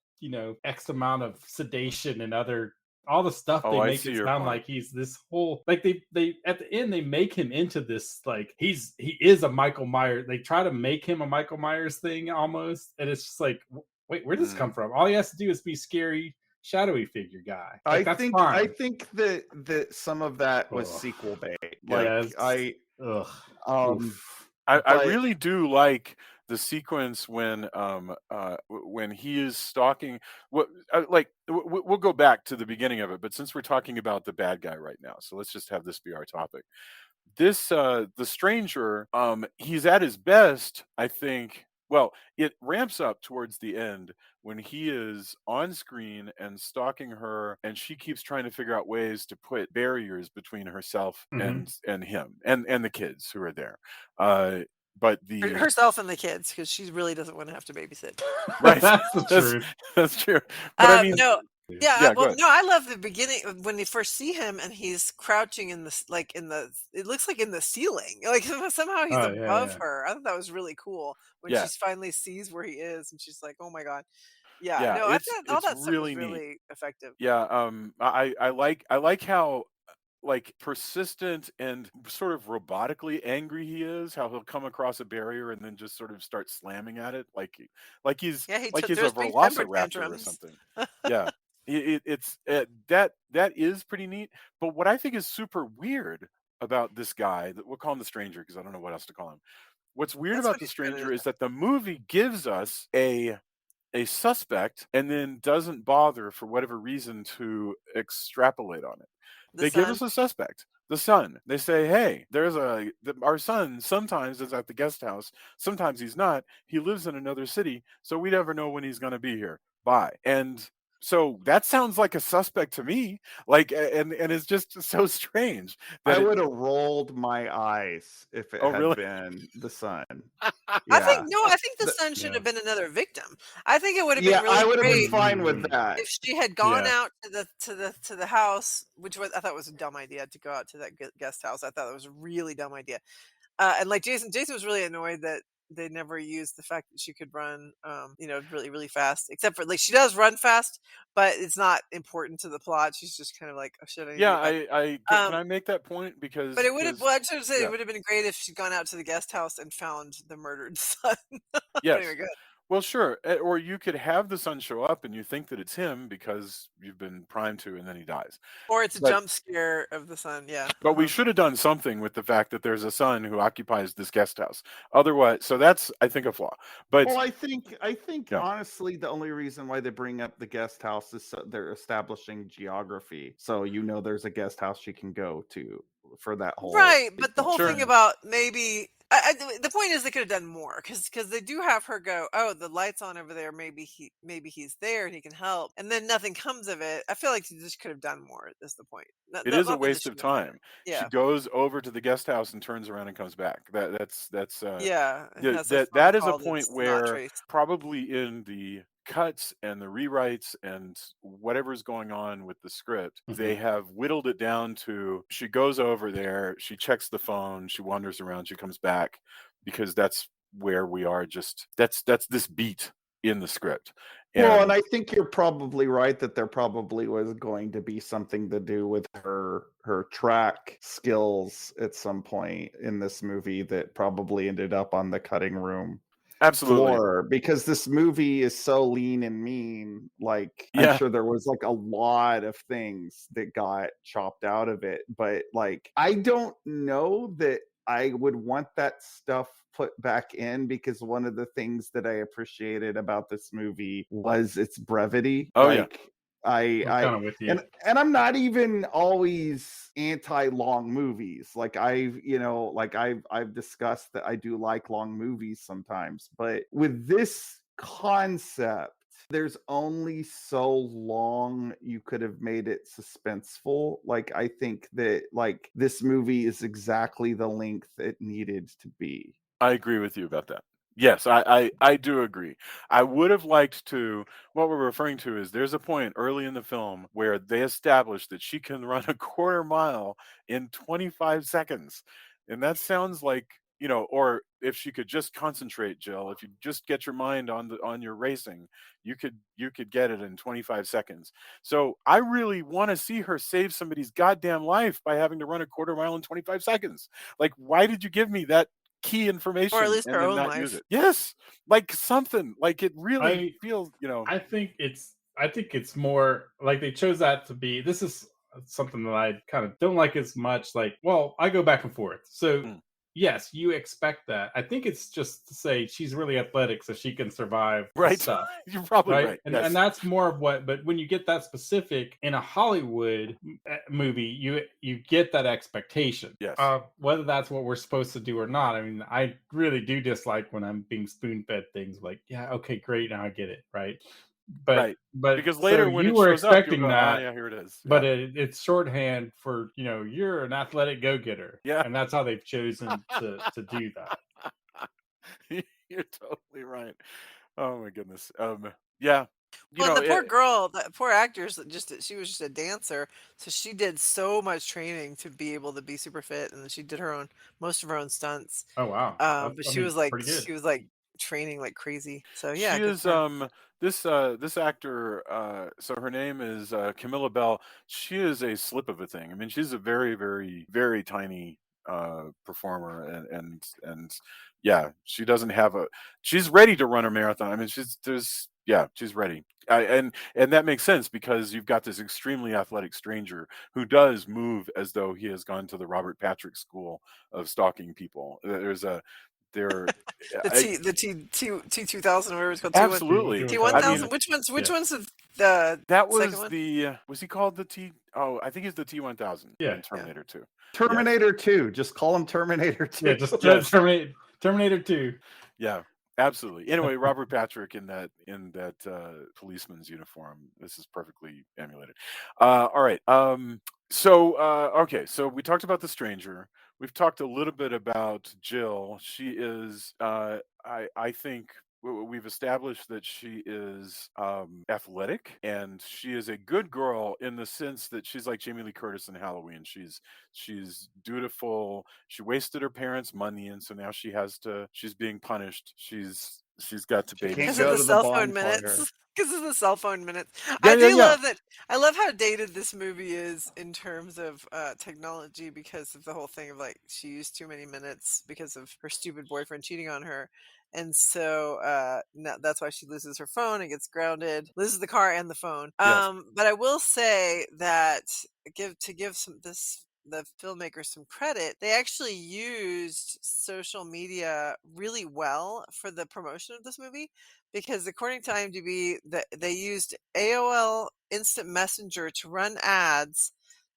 X amount of sedation and other. All the stuff they make it sound like he's this whole, like they at the end they make him into this, like he is a Michael Myers. They try to make him a Michael Myers thing almost, and it's just like, wait, where did this come from? All he has to do is be scary, shadowy figure guy. I That's think fine. that some of that was Ugh. sequel bait. Yeah, Ugh. I But- really do like the sequence when he is stalking. We'll go back to the beginning of it, but since we're talking about the bad guy right now, so let's just have this be our topic. This the stranger, he's at his best, I think. Well, it ramps up towards the end when he is on screen and stalking her, and she keeps trying to figure out ways to put barriers between herself and him and the kids who are there. But herself and the kids, because she really doesn't want to have to babysit. right, That's the truth. That's true. But I mean, no. Yeah, Yeah, go well, ahead. no, I love the beginning when you first see him and he's crouching in the it looks like in the ceiling, like somehow he's Oh, yeah, above yeah. her. I thought that was really cool when Yeah. she finally sees where he is and she's like, oh my god, yeah, Yeah, no, I it's thought all that stuff really was neat. really effective. Yeah, I like how like persistent and sort of robotically angry he is. How he'll come across a barrier and then just sort of start slamming at it, like he's Yeah, he like he's a throws big temper velociraptor or tantrums. something. Yeah, it's that is pretty neat. But what I think is super weird about this guy, that we'll call him the stranger because I don't know what else to call him. What's weird That's about what the he's credited stranger is as. that the movie gives us a suspect and then doesn't bother for whatever reason to extrapolate on it. They give us a suspect, the son. They say, hey, our son sometimes is at the guest house, sometimes he's not. He lives in another city, so we never know when he's going to be here. Bye. And so that sounds like a suspect to me. Like, and it's just so strange that I would have rolled my eyes if it Oh, had really? been the son. I think the son should Yeah. have been another victim. I think it would have been Yeah, really I would have been great fine with that. if she had gone Yeah. out to the house, which I thought was a dumb idea to go out to that guest house. I thought that was a really dumb idea. And like Jason was really annoyed that they never used the fact that she could run, really, really fast. Except for like she does run fast, but it's not important to the plot. She's just kind of like, oh shit, I need Yeah, to get back. can I make that point? Because But it would have. Well, I should say yeah. it would have been great if she'd gone out to the guest house and found the murdered son. Yes. But anyway, go ahead. Well, sure. Or you could have the son show up and you think that it's him because you've been primed to, and then he dies. Or it's a But- jump scare of the son. Yeah. But we should have done something with the fact that there's a son who occupies this guest house. Otherwise, so that's, I think, a flaw. But Well, I think Yeah. honestly, the only reason why they bring up the guest house is so they're establishing geography, so there's a guest house she can go to for that whole Right, but the sequence. whole thing about maybe the point is they could have done more because they do have her go, oh, the light's on over there, maybe he's there and he can help, and then nothing comes of it. I feel like you just could have done more. Is the point? it is a waste of time. Yeah, She goes over to the guest house and turns around and comes back. That's yeah. and has a that phone is a call point that's not where traced. probably in the cuts and the rewrites and whatever's going on with the script, they have whittled it down to she goes over there, she checks the phone, she wanders around, she comes back, because that's where we are. Just that's this beat in the script. Well, and I think you're probably right that there probably was going to be something to do with her track skills at some point in this movie that probably ended up on the cutting room absolutely floor, because this movie is so lean and mean. Like, Yeah. I'm sure there was like a lot of things that got chopped out of it, but like, I don't know that I would want that stuff put back in, because one of the things that I appreciated about this movie was its brevity. Oh, yeah. I'm kind of with you. and I'm not even always anti-long movies. Like I've discussed that I do like long movies sometimes, but with this concept, there's only so long you could have made it suspenseful. Like, I think that like this movie is exactly the length it needed to be. I agree with you about that. Yes, I do agree. I would have liked to, what we're referring to is there's a point early in the film where they establish that she can run a quarter mile in 25 seconds. And that sounds like, or if she could just concentrate, Jill, if you just get your mind on your racing, you could get it in 25 seconds. So I really want to see her save somebody's goddamn life by having to run a quarter mile in 25 seconds. Like, why did you give me that key information Or at least and her then own not life. use it? Yes, like something, like it really feels, I think it's I think it's more like they chose that to be. This is something that I kind of don't like as much. Like, well, I go back and forth. So Mm. yes, you expect that. I think it's just to say she's really athletic, so she can survive the Right. stuff. You're probably Right. right. And Yes. that's more of what, but when you get that specific in a Hollywood movie, you get that expectation. Yes. Whether that's what we're supposed to do or not. I mean, I really do dislike when I'm being spoon fed things like, yeah, okay, great, now I get it, right? Right. But Because so later when you it were shows up, you'll expecting go, that, yeah, here it is. but Yeah. it's shorthand for, you're an athletic go-getter. Yeah. And that's how they've chosen to do that. You're totally right. Oh my goodness. Yeah. Well, and the poor girl, the poor actress, she was just a dancer, so she did so much training to be able to be super fit, and she did most of her own stunts. Oh wow. But I mean, pretty good. she was like training like crazy. So yeah, She good is for her. this actor, so her name is Camilla Belle. She is a slip of a thing. I mean, she's a very, very, very tiny performer, and yeah, she doesn't have she's ready to run a marathon. I mean, she's ready. And that makes sense because you've got this extremely athletic stranger who does move as though he has gone to the Robert Patrick School of stalking people. There The I, T 2000 or whatever it's called, absolutely. T I mean, 1000. Which one's the that second was one? was he called the T? Oh, I think it's the T-1000 Yeah. in Terminator 2. Terminator 2. Just call him Terminator 2. Yeah, just Yes. Terminator 2. Yeah, absolutely. Anyway, Robert Patrick in that policeman's uniform. This is perfectly emulated. All right. Okay, so we talked about the stranger. We've talked a little bit about Jill. She is I think we've established that she is athletic, and she is a good girl in the sense that she's like Jamie Lee Curtis in Halloween. She's dutiful. She wasted her parents' money, and so now she's being punished. She's got to She can't babysit. Because of go the to the cell phone bonfire. minutes. Because of the cell phone minutes. Yeah, I yeah, do yeah. love that. I love how dated this movie is in terms of technology because of the whole thing of like she used too many minutes because of her stupid boyfriend cheating on her. And so that's why she loses her phone and gets grounded, loses the car and the phone. Yes. But I will say that give the filmmakers some credit, they actually used social media really well for the promotion of this movie because according to IMDb, they used AOL Instant Messenger to run ads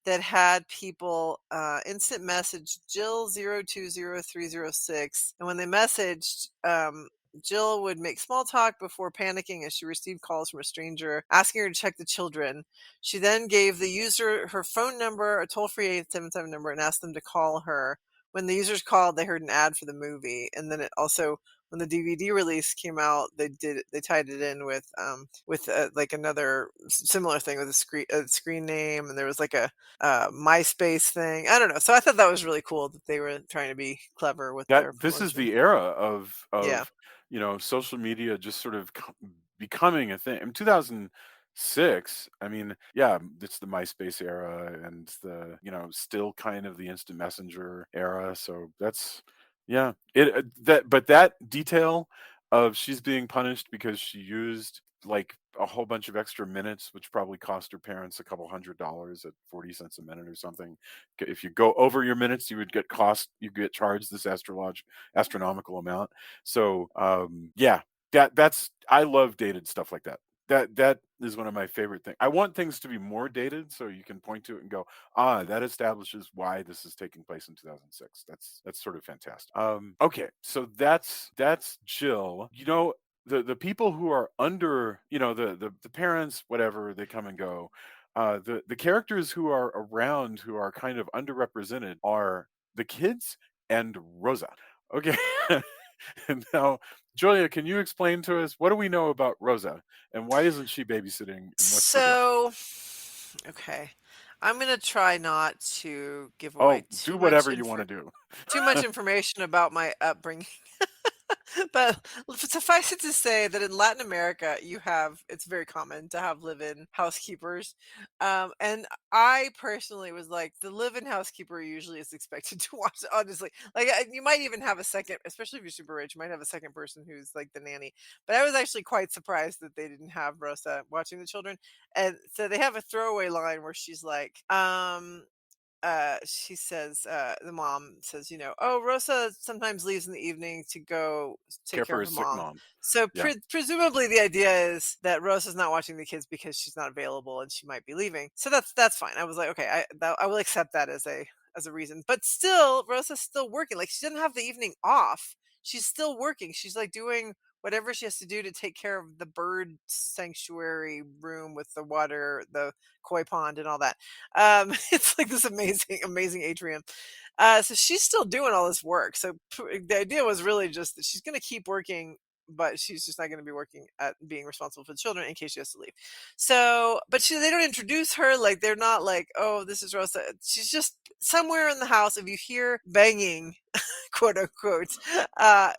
that had people instant message Jill 020306, and when they messaged, Jill would make small talk before panicking as she received calls from a stranger asking her to check the children. She then gave the user her phone number, a toll-free 877 number, and asked them to call her. When the users called, they heard an ad for the movie, and then it also, when the DVD release came out, they tied it in with like another similar thing with a screen name, and there was like a MySpace thing. I don't know. So I thought that was really cool that they were trying to be clever with their This is promotion. the era of Yeah. social media just sort of becoming a thing. In 2006, I mean, yeah, it's the MySpace era and the still kind of the instant messenger era. So that's that detail of she's being punished because she used like a whole bunch of extra minutes, which probably cost her parents a couple $100 at 40 cents a minute or something. If you go over your minutes, you get charged this astronomical amount. So yeah, I love dated stuff like that. That is one of my favorite things. I want things to be more dated so you can point to it and go, that establishes why this is taking place in 2006. That's sort of fantastic. Okay, so that's Jill. The people who are under, the parents, whatever, they come and go. The characters who are around who are kind of underrepresented are the kids and Rosa. Okay. And now, Julia, can you explain to us what do we know about Rosa and why isn't she babysitting? And what's the deal? So, okay, I'm gonna try not to give Oh, away do too much whatever you want to do. too much information about my upbringing. But suffice it to say that in Latin America, it's very common to have live-in housekeepers. And I personally was like, the live-in housekeeper usually is expected to watch, honestly. Like, you might even have a second, especially if you're super rich, you might have a second person who's like the nanny. But I was actually quite surprised that they didn't have Rosa watching the children. And so they have a throwaway line where she's like, she says, the mom says, oh, Rosa sometimes leaves in the evening to go take care for of a her sick mom. mom. So Yeah. presumably the idea is that Rosa's not watching the kids because she's not available and she might be leaving. So that's fine. I was like, okay, I will accept that as a reason. But still, Rosa's still working. Like, she doesn't have the evening off. She's still working. She's like doing whatever she has to do to take care of the bird sanctuary room with the water, the koi pond, and all that. It's like this amazing atrium. So she's still doing all this work. So the idea was really just that she's going to keep working, but she's just not going to be working at being responsible for the children in case she has to leave. So, but they don't introduce her. Like, they're not like, oh, this is Rosa. She's just somewhere in the house. If you hear banging, quote unquote,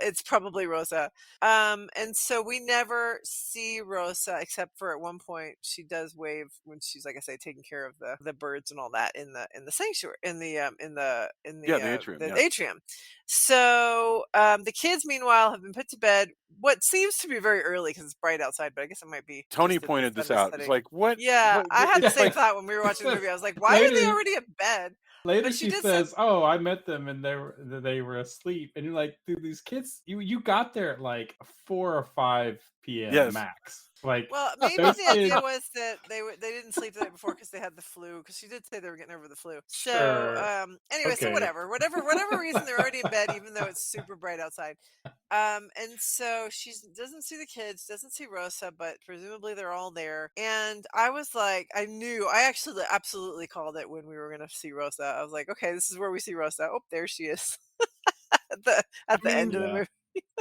it's probably Rosa. And so we never see Rosa except for at one point she does wave when she's, like I say, taking care of the birds and all that in the sanctuary, in the atrium. the atrium. So the kids meanwhile have been put to bed. What seems to be very early because it's bright outside, but I guess it might be. Tony just that pointed the this sun is out. It's setting. like, what? Yeah, I had the same like, thought when we were watching the movie. I was like, why are they already in bed? Later But she did says, "Oh, I met them and they were asleep." And you're like, "Dude, these kids, you got there at like 4 or 5 p.m. Yes. max." Like, well, maybe those the idea kids- was that they didn't sleep the night before because they had the flu. Because she did say they were getting over the flu. So Sure. anyway, so Okay. whatever reason they're already in bed, even though it's super bright outside. And so she doesn't see the kids, doesn't see Rosa, but presumably they're all there. And I was like, I actually absolutely called it when we were going to see Rosa. I was like, okay, this is where we see Rosa. Oh, there she is at the end of the movie.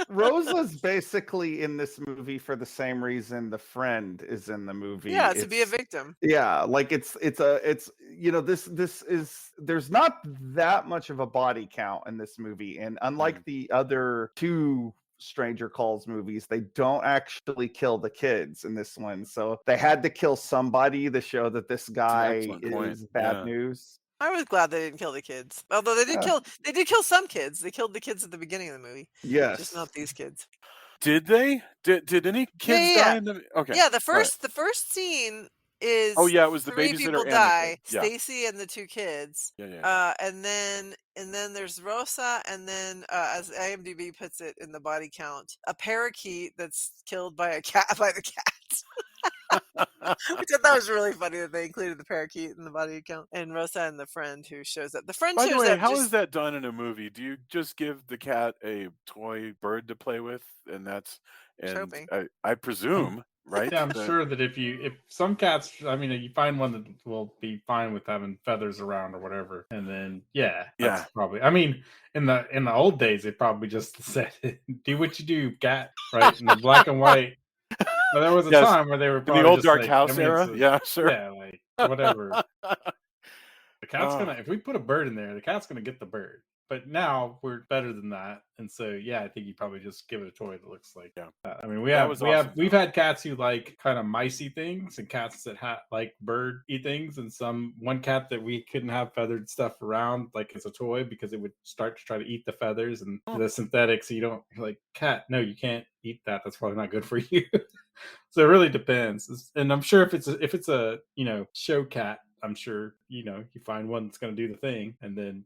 Rosa's basically in this movie for the same reason the friend is in the movie. Yeah, to be a victim. Yeah, like it's this is, there's not that much of a body count in this movie, and unlike the other two Stranger Calls movies, they don't actually kill the kids in this one. So they had to kill somebody to show that this guy is bad news. I was glad they didn't kill the kids. Although they did kill some kids. They killed the kids at the beginning of the movie. Yes. Just not these kids. Did they? Did any kids die in the Okay. Yeah, the first scene is it was the 3 babysitter people and die, the kid. Yeah. Stacy and the 2 kids. Yeah. And then there's Rosa, and then as IMDb puts it in the body count, a parakeet that's killed by the cat. Which I thought was really funny that they included the parakeet in the body count, and Rosa and the friend who shows up. The friend By shows the way, up. how is that done in a movie? Do you just give the cat a toy bird to play with, and that's I presume, right? Yeah, I'm sure that if some cats, I mean, you find one that will be fine with having feathers around or whatever, and then that's probably. I mean, in the old days, they probably just said, "Do what you do, cat," right? In the black and white. But there was a time where they were probably in the old just dark like, house era. Yeah, sure. Yeah, like whatever. The cat's if we put a bird in there, the cat's gonna get the bird. But now we're better than that, and so I think you probably just give it a toy that looks like that. I mean, we've had cats who like kind of micey things, and cats that like bird-y things, and one cat that we couldn't have feathered stuff around like as a toy because it would start to try to eat the feathers and the synthetics. So you're like, cat, no, you can't eat that. That's probably not good for you. So it really depends, and I'm sure if it's a show cat, I'm sure you find one that's going to do the thing, and then.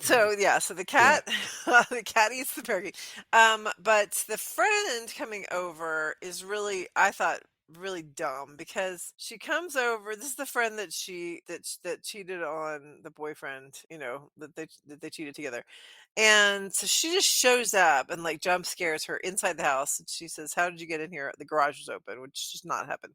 So the cat, the cat eats the parakeet. But the friend coming over is really, I thought, really dumb because she comes over. This is the friend that that cheated on the boyfriend. That they cheated together, and so she just shows up and like jump scares her inside the house. And she says, "How did you get in here? The garage was open," which does not happen.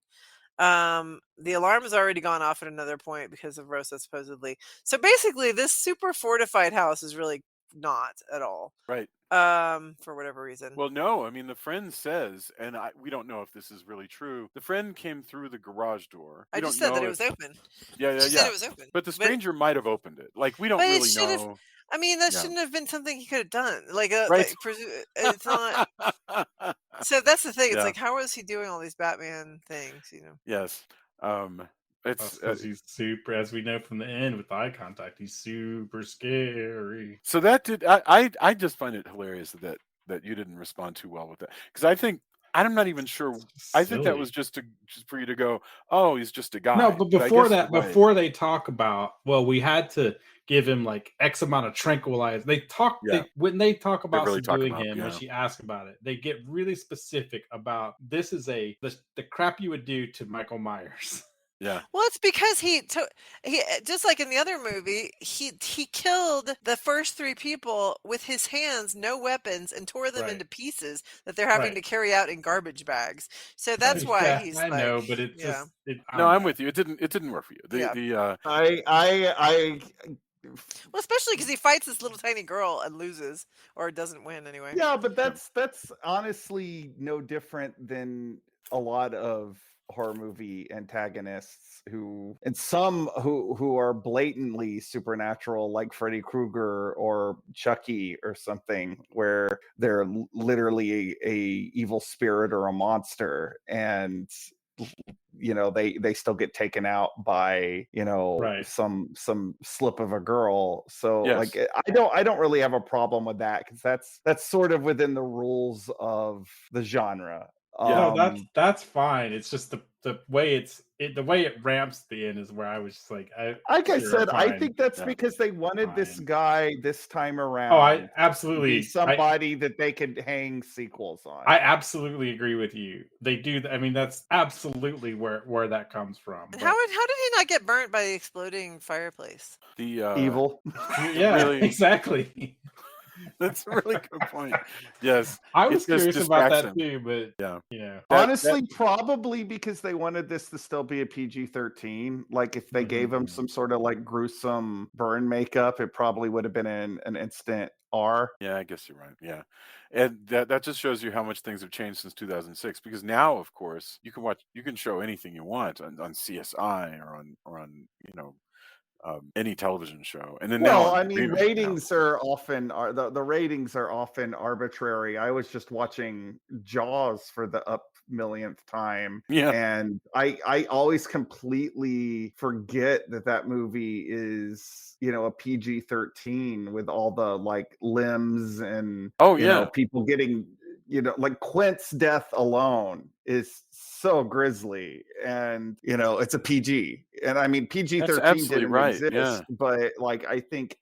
The alarm has already gone off at another point because of Rosa supposedly. So basically this super fortified house is really not at all. Right. For whatever reason. Well, no, I mean the friend says, and we don't know if this is really true. The friend came through the garage door. I just said that it was open. Yeah. She said it was open. But the stranger might have opened it. Like we don't really know. I mean, that Yeah. shouldn't have been something he could have done. Like, Right. it's not. So that's the thing. It's Yeah. like, how is he doing all these Batman things? Yes. It's Because he's super, as we know from the end with eye contact, he's super scary. so that did I just find it hilarious that you didn't respond too well with that, because I'm not even sure. I think that was just for you to go, oh, he's just a guy. No, but I before guess that, you're right. before they talk about, well, we had to give him like X amount of tranquilizer. They talk Yeah. when they talk about really talk subduing about, him. When yeah. she asks about it, they get really specific about this is the crap you would do to Michael Myers. Yeah. Well, it's because he just like in the other movie, he killed the first 3 people with his hands, no weapons, and tore them into pieces that they're having Right. to carry out in garbage bags. So that's why Yeah, he's I like, know, but it's yeah. just No, I'm with you. It didn't work for you. Yeah. I Well, especially because he fights this little tiny girl and loses or doesn't win anyway. yeah, but that's honestly no different than a lot of horror movie antagonists who are blatantly supernatural, like Freddy Krueger or Chucky or something, where they're literally a evil spirit or a monster, and they still get taken out by Right. some slip of a girl. So Yes. like I don't really have a problem with that, because that's sort of within the rules of the genre. Yeah. No, that's fine. It's just the way the way it ramps at the end is where I was just like, like I sure, said, I fine. think that's Yeah. because they wanted this Fine. guy this time around Oh, I to absolutely. be somebody that they could hang sequels on. I absolutely agree with you. They do. I mean, that's absolutely where that comes from. And but- how did he not get burnt by the exploding fireplace? The Evil. yeah, really- exactly. That's a really good point. Yes. I It was just curious about distracts that him. too, but Yeah. Honestly, probably because they wanted this to still be a PG-13. Like if they gave him some sort of like gruesome burn makeup, it probably would have been an instant R. Yeah, I guess you're right. Yeah. And that just shows you how much things have changed since 2006, because now, of course, you can show anything you want on CSI or on any television show. And then now Well, on I mean, streaming, ratings are often the ratings are often arbitrary. I was just watching Jaws for the millionth time, Yeah. and I always completely forget that movie is a PG-13 with all the like limbs and Oh, yeah. people getting like Quint's death alone is so grisly, and it's a PG, and I mean PG-13 That's absolutely didn't right. exist, Yeah. but like I think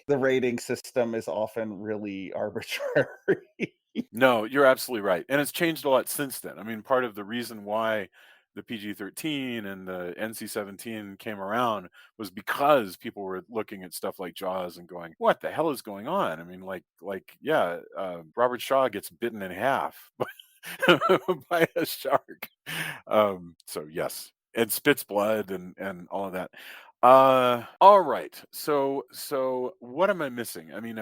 the rating system is often really arbitrary. No, you're absolutely right. And it's changed a lot since then. I mean, part of the reason why the PG-13 and the NC-17 came around was because people were looking at stuff like Jaws and going, "What the hell is going on?" I mean, yeah, Robert Shaw gets bitten in half by a shark. So yes, and spits blood and all of that. All right. So what am I missing? I mean,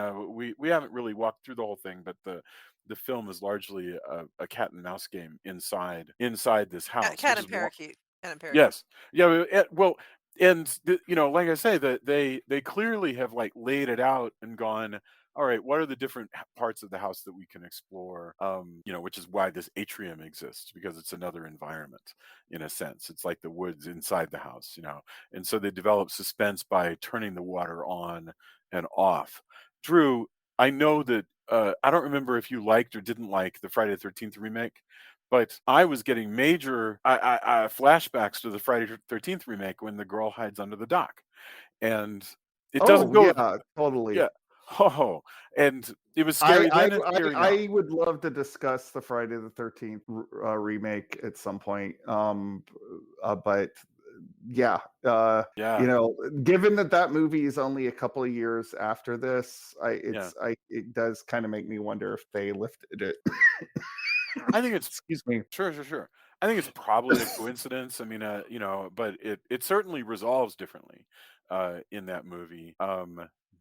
we haven't really walked through the whole thing, but the film is largely a cat and mouse game inside this house. Cat which and is wa- parakeet. Cat and parakeet. Yes. Yeah. Well, and like I say, that they clearly have like laid it out and gone, all right, what are the different parts of the house that we can explore? Which is why this atrium exists, because it's another environment in a sense. It's like the woods inside the house, and so they develop suspense by turning the water on and off. Drew, I know that I don't remember if you liked or didn't like the Friday the 13th remake, but I was getting major flashbacks to the Friday the 13th remake when the girl hides under the dock, and it doesn't go. Yeah, totally. Yeah. Oh, and it was scary then. It's scary now. I would love to discuss the Friday the 13th remake at some point. But yeah, Yeah. given that movie is only a couple of years after this, it does kind of make me wonder if they lifted it. I think it's Excuse me. Sure. I think it's probably a coincidence. I mean, but it certainly resolves differently in that movie.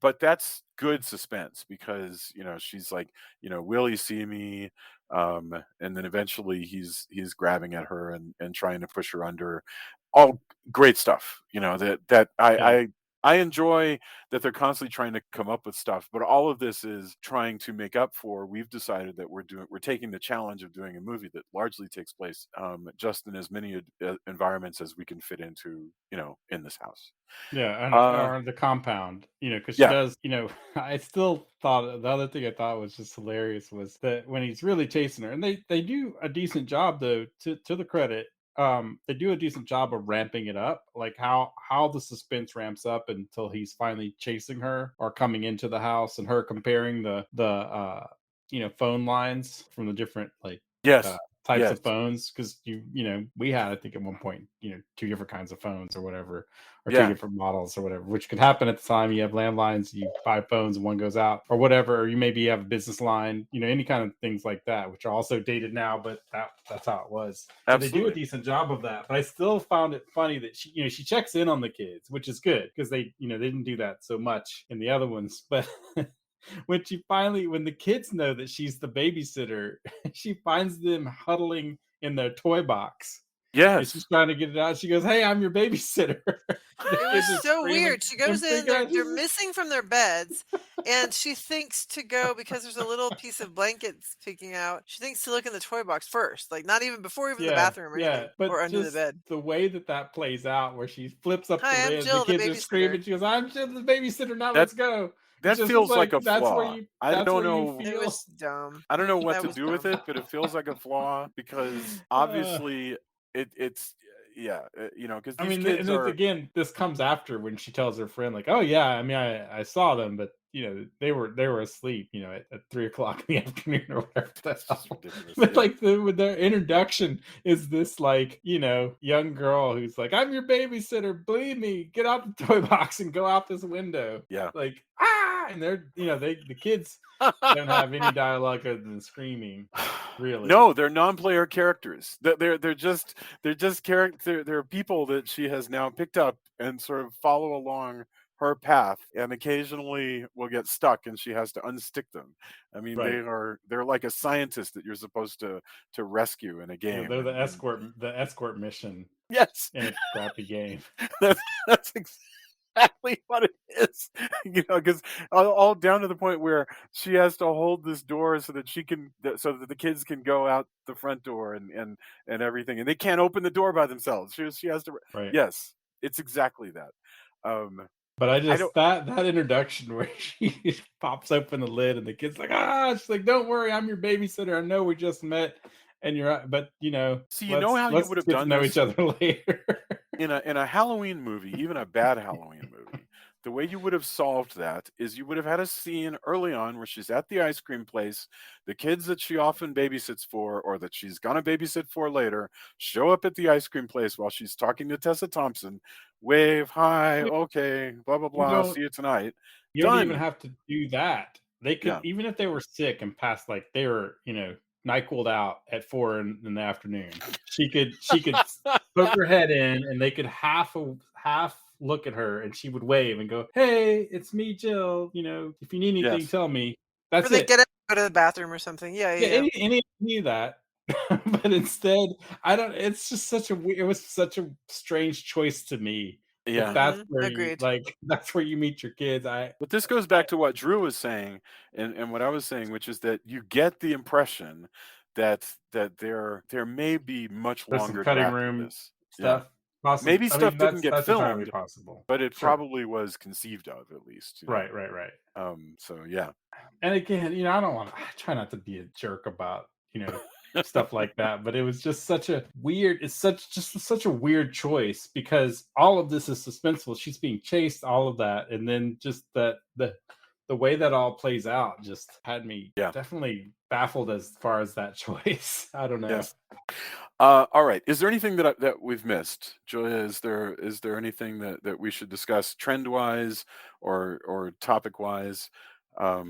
But that's good suspense, because she's like, will he see me? And then eventually he's grabbing at her and trying to push her under. All great stuff. I enjoy that they're constantly trying to come up with stuff, but all of this is trying to make up for. We've decided that we're taking the challenge of doing a movie that largely takes place just in as many environments as we can fit into, in this house. Yeah, and Uh, or the compound, because she yeah, does, I still thought the other thing I thought was just hilarious was that when he's really chasing her, and they do a decent job though, to the credit, they do a decent job of ramping it up, like how the suspense ramps up until he's finally chasing her or coming into the house, and her comparing the phone lines from the different like uh, yes, types yes, of phones, because we had, I think, at one point, two different kinds of phones or whatever, or two yeah, different models or whatever, which could happen at the time. You have landlines, you buy phones and one goes out or whatever, or you maybe have a business line, any kind of things like that, which are also dated now, but that's how it was. So they do a absolutely. decent job of that. But I still found it funny that she checks in on the kids, which is good, because they didn't do that so much in the other ones. But when the kids know that she's the babysitter, she finds them huddling in their toy box. And Yes. she's trying to get it out. She goes, "Hey, I'm your babysitter." The It was kids are so screaming weird. She goes and in, freaking out. they're missing from their beds, and she thinks to go because there's a little piece of blankets peeking out. She thinks to look in the toy box first, like not even before even the Yeah, bathroom or yeah. anything, or But under the just bed. the way that plays out, where she flips up the Hi, I'm lid, the Jill, the kids are babysitter. screaming. She goes, "I'm Jill, the babysitter. Now That let's go." It's that just feels like like a flaw. I that's don't where you know. It feel. was dumb. I don't know what That to was do with dumb. it, but it feels like a flaw because Uh, obviously it's yeah, because I these mean, and kids it's, are again, this comes after when she tells her friend, like, "Oh yeah, I mean, I saw them, but they were asleep, at 3 o'clock in the afternoon or whatever the it's just hell." ridiculous. But Yeah. like with their introduction is this like young girl who's like, "I'm your babysitter, believe me, get out the toy box and go out this window." Yeah. Like and they're the kids don't have any dialogue other than screaming, really. No, they're non-player characters. They're just character. They're people that she has now picked up and sort of follow along her path, and occasionally will get stuck, and she has to unstick them. I mean, Right. they're like a scientist that you're supposed to rescue in a Yeah, game. they're the And escort mission yes, in a crappy game. that's exactly what it is. Because all down to the point where she has to hold this door so that so that the kids can go out the front door and everything, and they can't open the door by themselves. She has to. Right. Yes, it's exactly that. Um, But I I don't. just that introduction where she pops open the lid and the kid's like, she's like, "Don't worry, I'm your babysitter. I know we just met, and but See, how you let's would have get to done know this each other later." in a Halloween movie, even a bad Halloween movie. The way you would have solved that is you would have had a scene early on where she's at the ice cream place. The kids that she often babysits for, or that she's gonna babysit for later, show up at the ice cream place while she's talking to Tessa Thompson. Wave, hi, you okay, blah blah you blah. don't See you tonight. you don't even Done. have to do that. They could, Yeah. even if they were sick and passed, like they were, NyQuil'd out at 4 in the afternoon. She could poke her head in, and they could half look at her, and she would wave and go, "Hey, it's me, Jill. If you need anything, Yes. tell me." Or That's they it. get up, go to the bathroom or something. Yeah, Yeah, yeah, yeah. any of that. But instead, I don't. It's just it was such a strange choice to me. That Yeah. that's Hmm. where you Agreed. like that's where you meet your kids. But this goes back to what Drew was saying and what I was saying, which is that you get the impression that there may be much There's some longer cutting draft of room this. Yeah. stuff. Possible. Maybe I stuff mean, didn't get that's entirely filmed, possible. but it Sure. probably was conceived of at least. Right, right, right. So yeah. And again, I don't want. I try not to be a jerk about stuff like that, but it was just such a weird. It's such a weird choice, because all of this is suspenseful. She's being chased, all of that, and then just the way that all plays out just had me Yeah. definitely baffled as far as that choice. I don't know. Yes. All right. Is there anything that we've missed, Julia? Is there anything that we should discuss trend wise or topic wise? I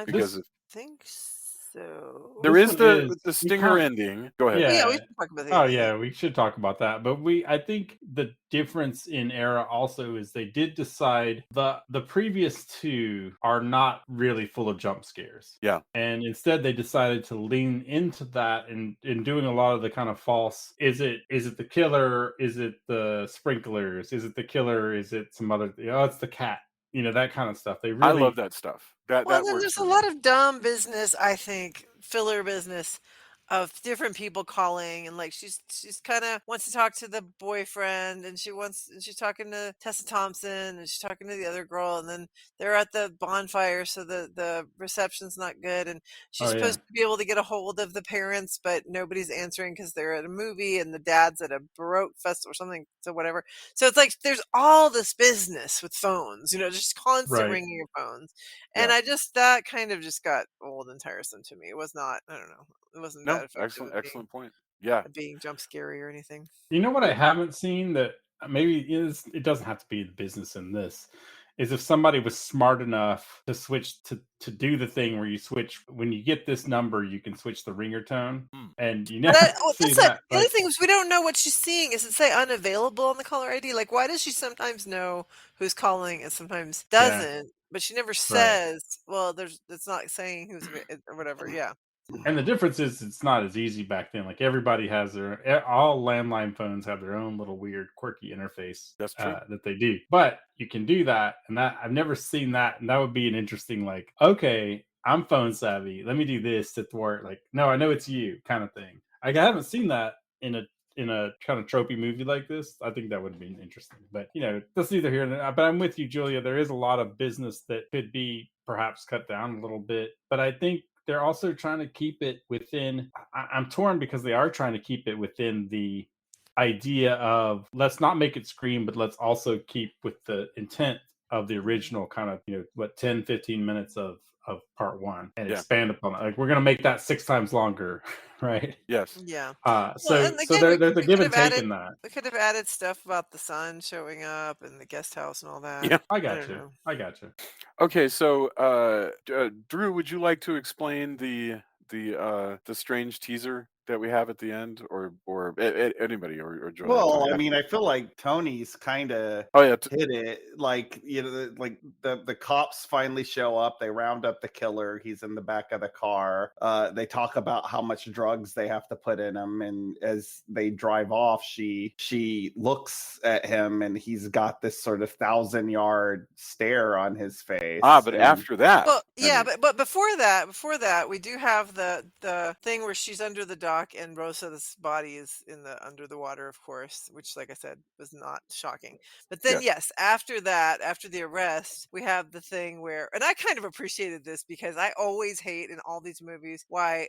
Because This think so. So There This is one is the we stinger talked- ending. Go ahead. yeah, we Yeah. should talk about the Oh ending. yeah, we should talk about that. But I think the difference in era also is they did decide the previous two are not really full of jump scares. Yeah. And instead they decided to lean into that and in doing a lot of the kind of false, is it the killer? Is it the sprinklers? Is it the killer? Is it some other, it's the cat. That kind of stuff. They I really love that stuff. Well, That then works there's for a me. lot of dumb business, I think, filler business of different people calling, and like she's kind of wants to talk to the boyfriend, and she's talking to Tessa Thompson, and she's talking to the other girl, and then they're at the bonfire, so the reception's not good, and she's Oh yeah. supposed to be able to get a hold of the parents, but nobody's answering because they're at a movie, and the dad's at a Baroque festival or something, so whatever. So it's like there's all this business with phones, just constant Right. ringing of phones. And Yeah. that kind of just got old and tiresome to me. It was not, I don't know, it wasn't No, that effective excellent point. Yeah. at being jump scary or anything. You know what I haven't seen that maybe it doesn't have to be the business in this, is if somebody was smart enough to switch to do the thing where you switch when you get this number, you can switch the ringer tone, and you never see that. The other thing is we don't know what she's seeing. Is it say unavailable on the caller ID? Like, why does she sometimes know who's calling and sometimes doesn't? But she never says, well, it's not saying who's or whatever. Yeah. And the difference is it's not as easy back then. Like everybody has all landline phones have their own little weird quirky interface. That's true. That they do. But you can do that, and that I've never seen that, and that would be an interesting like, okay, I'm phone savvy. Let me do this to thwart like, no, I know it's you kind of thing. I haven't seen that in a kind of tropey movie like this. I think that would be interesting. But that's neither here nor there. But I'm with you, Julia. There is a lot of business that could be perhaps cut down a little bit. But I think they're also trying to keep it within. I'm torn because they are trying to keep it within the idea of let's not make it scream, but let's also keep with the intent of the original kind of 10-15 minutes of part one and expand upon it. Like we're gonna make that 6 times longer, right? Yes. Yeah. So there's a give and take in that. We could have added stuff about the sun showing up and the guest house and all that. Yeah. I got you. Okay, so Drew, would you like to explain the strange teaser that we have at the end, or anybody, or Joe? Well, I mean, I feel like Tony's kind of hit it. Like like the cops finally show up. They round up the killer. He's in the back of the car. They talk about how much drugs they have to put in him, and as they drive off, she looks at him, and he's got this sort of 1,000-yard stare on his face. But after that, well, yeah, but before that, we do have the thing where she's under the dock and Rosa's body is under the water, of course, which, like I said, was not shocking. But then, yes, after that, after the arrest, we have the thing where, and I kind of appreciated this because I always hate in all these movies why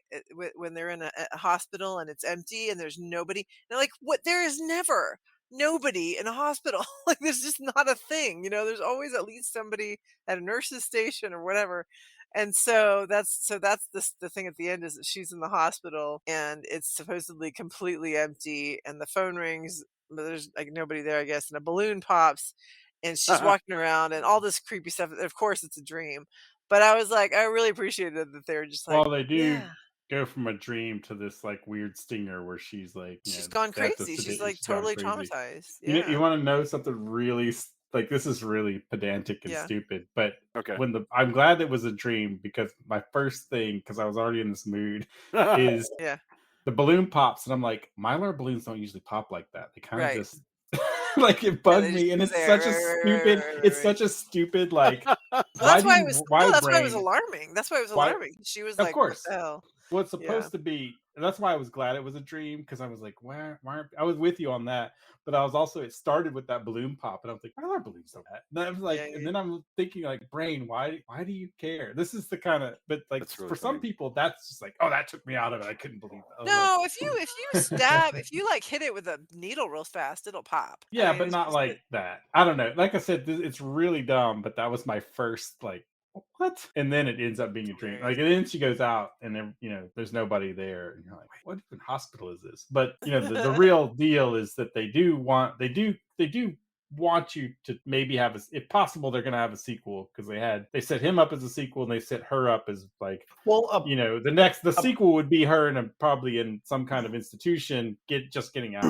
when they're in a hospital and it's empty and there's nobody, they're like, what? There is never nobody in a hospital. Like there's just not a thing, there's always at least somebody at a nurse's station or whatever. And so that's the thing at the end is that she's in the hospital and it's supposedly completely empty and the phone rings, but there's like nobody there, I guess, and a balloon pops and she's walking around and all this creepy stuff. Of course it's a dream. But I was like, I really appreciated that they're just like, well, they do go from a dream to this like weird stinger where she's like, she's gone crazy. She's like totally traumatized. Yeah. You want to know something really like this is really pedantic and stupid, but I'm glad it was a dream because my first thing, because I was already in this mood, is the balloon pops and I'm like, Mylar balloons don't usually pop like that. They kind of just like it bugged me, and it's such a stupid like. That's why it was alarming. That's why it was alarming. She was like, course. What the hell? Well, it's supposed to be, and that's why I was glad it was a dream, because I was like, why I was with you on that, but I was also, it started with that balloon pop, and I was like, why are balloons so bad? And I was like, and then I'm thinking like, brain, why do you care? This is the kind of, but like really for some people, that's just like, oh, that took me out of it. I couldn't believe it. No, like, if you like hit it with a needle real fast, it'll pop. Yeah, but not like that. I don't know. Like I said, it's really dumb, but that was my first like, what? And then it ends up being a dream. Like, and then she goes out, and then there's nobody there, and you're like, wait, what even hospital is this? But the real deal is that they do want you to maybe have if possible, they're going to have a sequel, because they set him up as a sequel and they set her up as like, Well, the sequel would be her probably in some kind of institution getting out,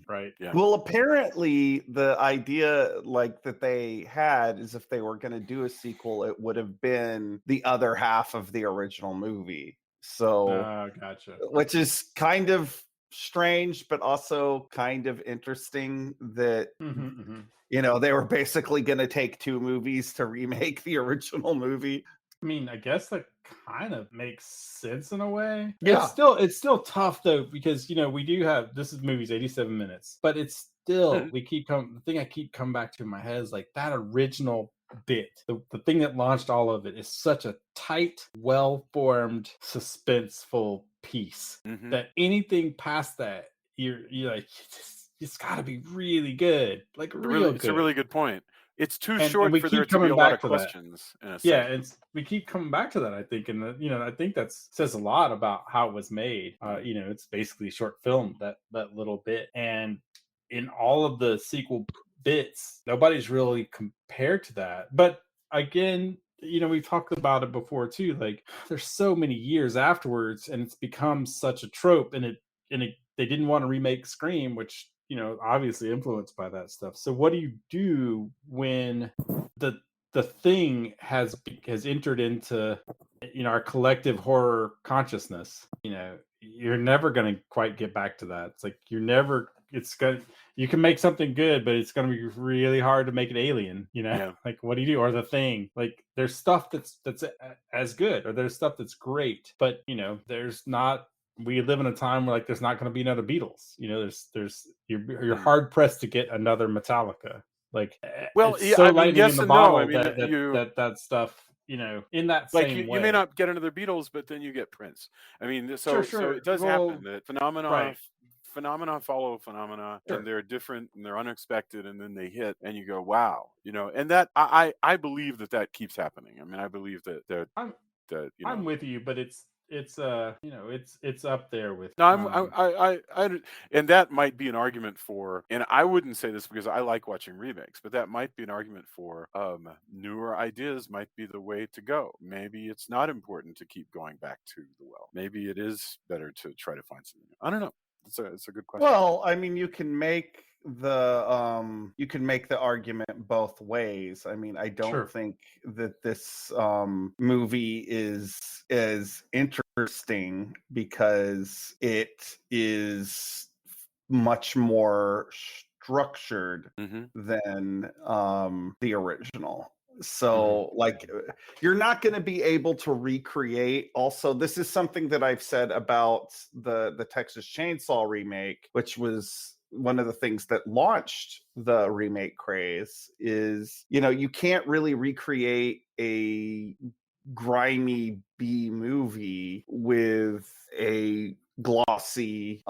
right? Yeah. Well, apparently the idea like that they had is if they were going to do a sequel, it would have been the other half of the original movie. So, Gotcha. which is kind of strange, but also kind of interesting that they were basically going to take two movies to remake the original movie. I mean, I guess that kind of makes sense in a way. Yeah. It's still tough though, because we do have, this movie's 87 minutes, but it's still the thing I keep coming back to in my head is like that original bit. The thing that launched all of it is such a tight, well-formed, suspenseful piece that anything past that, you're like, it's got to be really good, like real good. It's a really good point. It's too short and for there to be a lot of questions. We keep coming back to that, I think, and I think that says a lot about how it was made. It's basically a short film, that little bit, and in all of the sequel bits, nobody's really compared to that. But again, we've talked about it before too. Like, there's so many years afterwards, and it's become such a trope, and they didn't want to remake Scream, which obviously influenced by that stuff. So what do you do when the thing has entered into our collective horror consciousness? You're never going to quite get back to that. It's like you can make something good, but it's going to be really hard to make it Alien. Like, what do you do? Or The Thing. Like, there's stuff that's as good, or there's stuff that's great, but there's not. We live in a time where, like, there's not going to be another Beatles. You're hard pressed to get another Metallica. Like, well, it's so lightning yes in the and bottle. No. I mean, that stuff. In that like same way. You may not get another Beatles, but then you get Prince. I mean, so it does happen that phenomena follow phenomena, and they're different and they're unexpected, and then they hit, and you go, wow, and that I believe that keeps happening. I mean, I believe that I'm with you, but it's up there with. No, I and that might be an argument for, and I wouldn't say this because I like watching remakes, but that might be an argument for newer ideas might be the way to go. Maybe it's not important to keep going back to the well. Maybe it is better to try to find something new. I don't know. It's a good question. Well, I mean, you can make the argument both ways. I mean, I don't think that this movie is as interesting because it is much more structured than the original. So like, you're not going to be able to recreate. Also, this is something that I've said about the Texas Chainsaw remake, which was one of the things that launched the remake craze, is you can't really recreate a grimy B movie with a glossy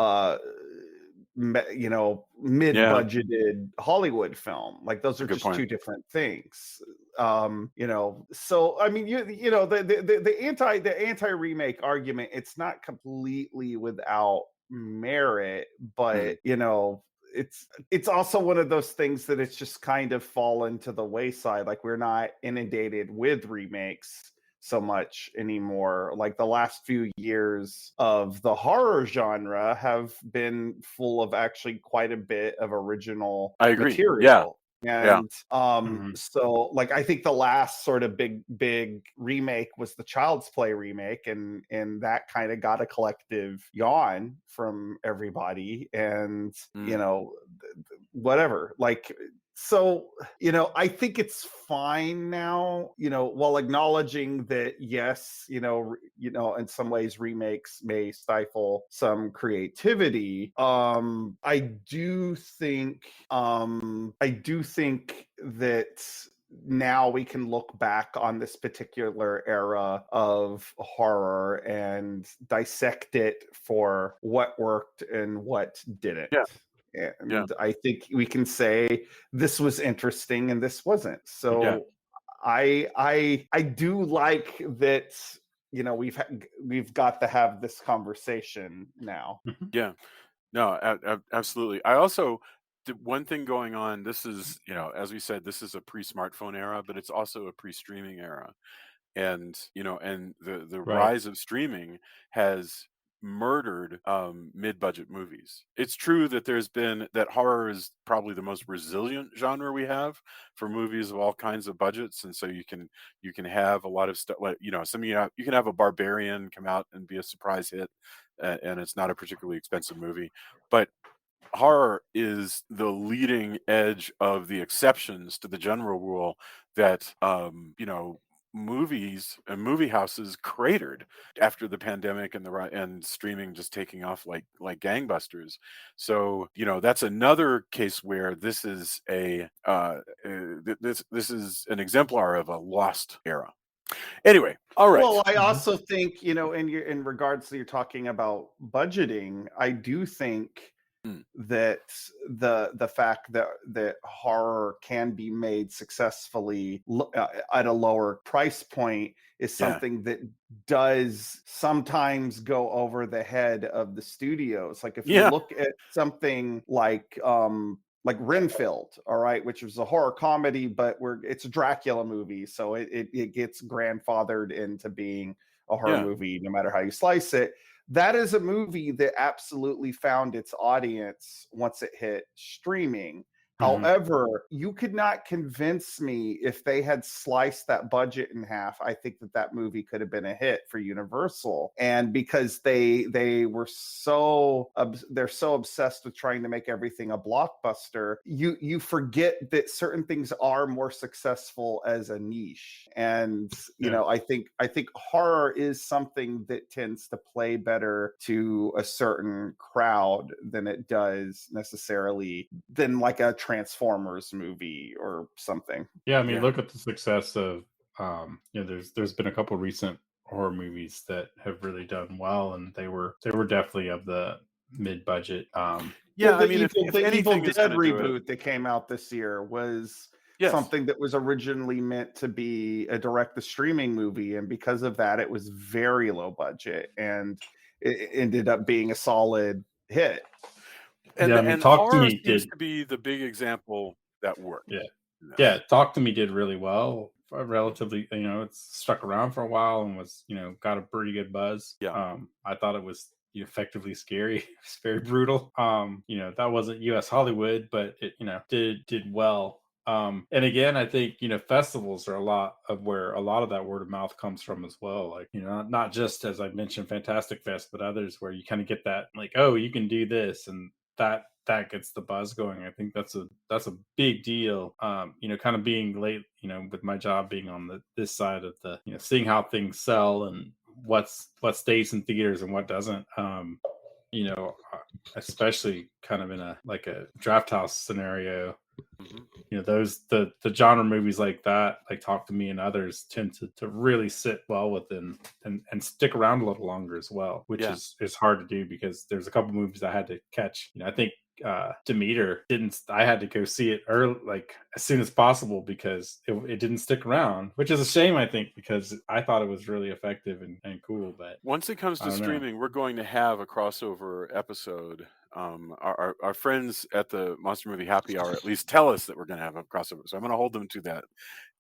mid-budgeted Hollywood film. Like, those are just two different things. So I mean, the anti-remake argument, it's not completely without merit, but it's also one of those things that it's just kind of fallen to the wayside. Like, we're not inundated with remakes so much anymore. Like, the last few years of the horror genre have been full of actually quite a bit of original material. And so, like, I think the last sort of big remake was the Child's Play remake, and that kind of got a collective yawn from everybody, and whatever. Like, so I think it's fine now, while acknowledging that, yes, in some ways remakes may stifle some creativity. I do think that now we can look back on this particular era of horror and dissect it for what worked and what didn't. And I think we can say this was interesting and this wasn't. So I do like that. We've got to have this conversation now. Yeah, no, absolutely. I also the one thing going on, this is, as we said, this is a pre-smartphone era, but it's also a pre-streaming era. And, and the Right. rise of streaming has murdered mid-budget movies. It's true that that horror is probably the most resilient genre we have for movies of all kinds of budgets, and so you can have a lot of stuff like, you can have a Barbarian come out and be a surprise hit, and it's not a particularly expensive movie. But horror is the leading edge of the exceptions to the general rule that movies and movie houses cratered after the pandemic and and streaming just taking off like gangbusters. So that's another case where this is this is an exemplar of a lost era. Anyway, all right. Well, I also think, in regards to you're talking about budgeting, I do think that the fact that horror can be made successfully at a lower price point is something that does sometimes go over the head of the studios. Like if you look at something like Renfield, all right, which was a horror comedy, but it's a Dracula movie, so it gets grandfathered into being a horror movie, no matter how you slice it. That is a movie that absolutely found its audience once it hit streaming. However, you could not convince me if they had sliced that budget in half. I think that movie could have been a hit for Universal. And because they're so obsessed with trying to make everything a blockbuster, you forget that certain things are more successful as a niche. And I think horror is something that tends to play better to a certain crowd than it does necessarily than like a Transformers movie or something. Yeah, I mean, look at the success of there's been a couple recent horror movies that have really done well, and they were definitely of the mid-budget. The Evil Dead reboot that came out this year was something that was originally meant to be a direct-to-streaming movie, and because of that, it was very low budget, and it ended up being a solid hit. And Talk to horror Me seems did to be the big example that worked. Talk to Me did really well. Relatively, it's stuck around for a while and was, got a pretty good buzz. I thought it was effectively scary. It's very brutal. That wasn't U.S. Hollywood, but it, did well. And again, I think, festivals are a lot of where a lot of that word of mouth comes from as well. Like, not just, as I mentioned, Fantastic Fest, but others where you kind of get that, like, oh, you can do this, and that gets the buzz going. I think that's a big deal. Kind of being late, with my job being on this side of the, seeing how things sell and what stays in theaters and what doesn't. Especially kind of in a draft house scenario. Those the genre movies like that, like Talk to Me and others, tend to really sit well within and stick around a little longer as well, which is hard to do because there's a couple movies I had to catch. I think Demeter didn't. I had to go see it early, as soon as possible, because it didn't stick around, which is a shame, I think, because I thought it was really effective and cool. But once it comes to streaming, we're going to have a crossover episode. Our friends at the Monster Movie Happy Hour at least tell us that we're going to have a crossover, so I'm going to hold them to that.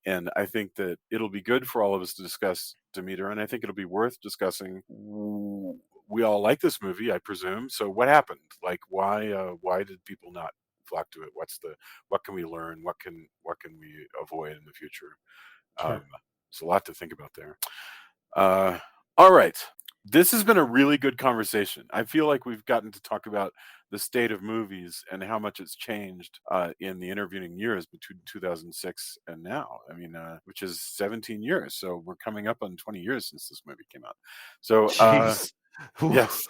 And I think that it'll be good for all of us to discuss Demeter, and I think it'll be worth discussing. We all like this movie, I presume. So what happened? Like, why did people not flock to it? What can we learn? What can we avoid in the future? Sure. It's a lot to think about there. All right. This has been a really good conversation. I feel like we've gotten to talk about the state of movies and how much it's changed in the intervening years between 2006 and now. I mean, which is 17 years. So we're coming up on 20 years since this movie came out. So, yes.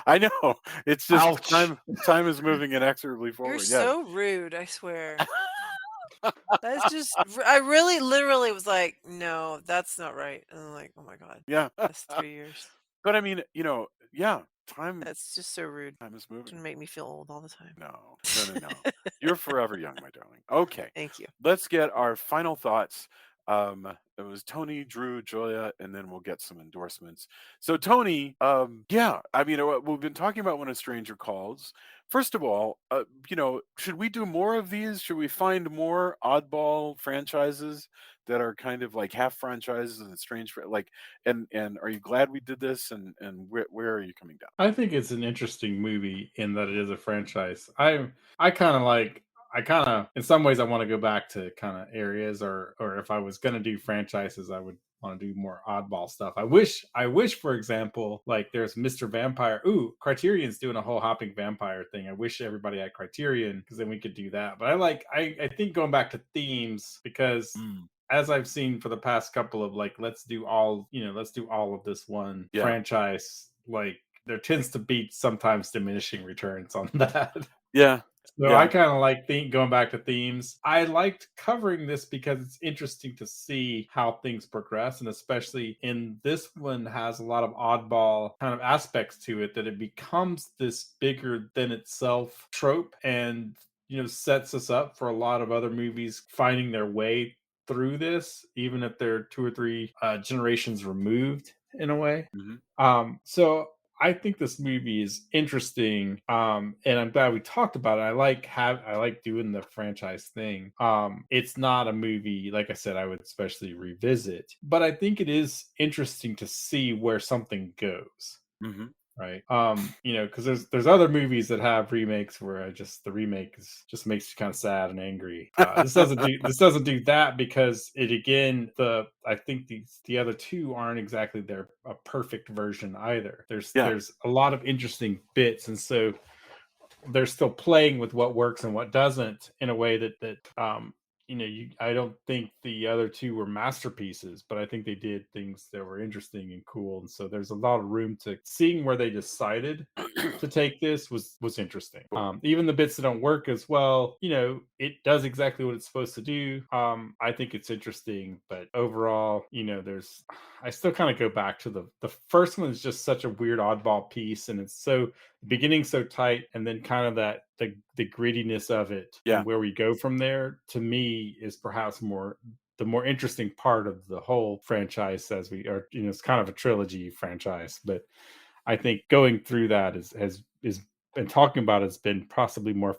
I know. It's just time is moving inexorably forward. You're so rude, I swear. That's just, I really literally was like, no, that's not right. And I'm like, oh my God. Yeah. That's 3 years. But I mean, time. That's just so rude. Time is moving. It's gonna make me feel old all the time. No. You're forever young, my darling. Okay. Thank you. Let's get our final thoughts. It was Tony, Drew, Julia, and then we'll get some endorsements. So Tony, I mean, we've been talking about When a Stranger Calls, First of all, should we do more of these? Should we find more oddball franchises that are kind of like half franchises and strange, and are you glad we did this? And where are you coming down? I think it's an interesting movie in that it is a franchise. I kind of like I kind of in some ways I want to go back to kind of areas or if I was going to do franchises I would want to do more oddball stuff. I wish for example like there's Mr. Vampire. Ooh, Criterion's doing a whole hopping vampire thing. I wish everybody had Criterion because then we could do that. But I think going back to themes because as I've seen for the past couple of like let's do all of this one franchise, like there tends to be sometimes diminishing returns on that. Yeah. So I kind of like going back to themes. I liked covering this because it's interesting to see how things progress, and especially in this one has a lot of oddball kind of aspects to it that it becomes this bigger than itself trope, and sets us up for a lot of other movies finding their way through this, even if they're 2 or 3 generations removed in a way. So I think this movie is interesting, and I'm glad we talked about it. I like doing the franchise thing. It's not a movie, like I said, I would especially revisit, but I think it is interesting to see where something goes. Right. Because there's other movies that have remakes where the remake just makes you kind of sad and angry. This doesn't do that because I think the other two aren't exactly a perfect version either. There's a lot of interesting bits, and so they're still playing with what works and what doesn't in a way that I don't think the other two were masterpieces, but I think they did things that were interesting and cool. And so there's a lot of room to seeing where they decided to take this was interesting. Even the bits that don't work as well, it does exactly what it's supposed to do. I think it's interesting, but overall, I still kind of go back to the first one is just such a weird oddball piece, and it's so beginning so tight, and then kind of that the grittiness of it and where we go from there to me is perhaps the more interesting part of the whole franchise it's kind of a trilogy franchise, but I think going through that has been talking about has been possibly more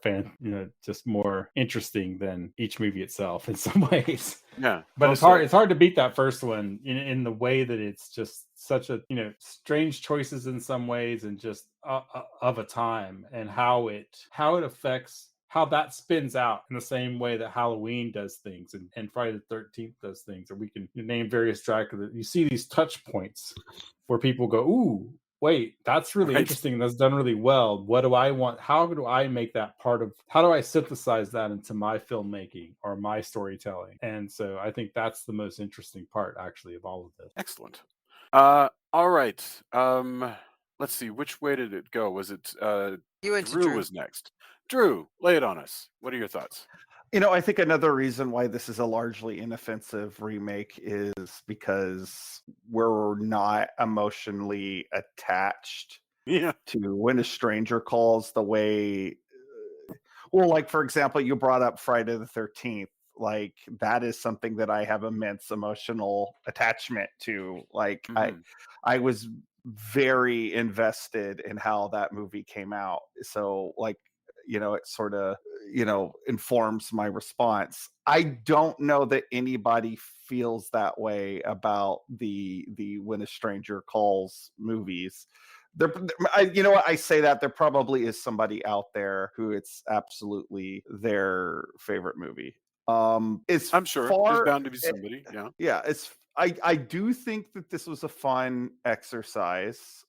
just more interesting than each movie itself in some ways. Yeah, but it's hard to beat that first one in the way that it's just such a strange choices in some ways, and just of a time, and how it affects how that spins out in the same way that Halloween does things and Friday the 13th does things, or we can name various Dracula. You see these touch points where people go, ooh, wait, that's really interesting. That's done really well. What do I want? How do I make that part of, how do I synthesize that into my filmmaking or my storytelling? And so I think that's the most interesting part actually of all of this. Excellent. All right. Let's see. Which way did it go? Was it Drew was next? Drew, lay it on us. What are your thoughts? I think another reason why this is a largely inoffensive remake is because we're not emotionally attached to When a Stranger Calls the way. Well, like, for example, you brought up Friday the 13th. Like, that is something that I have immense emotional attachment to. Like, I was very invested in how that movie came out. So, like, it sort of, informs my response. I don't know that anybody feels that way about the When a Stranger Calls movies. I say that there probably is somebody out there who it's absolutely their favorite movie. I'm sure there's bound to be somebody. Yeah. I do think that this was a fun exercise.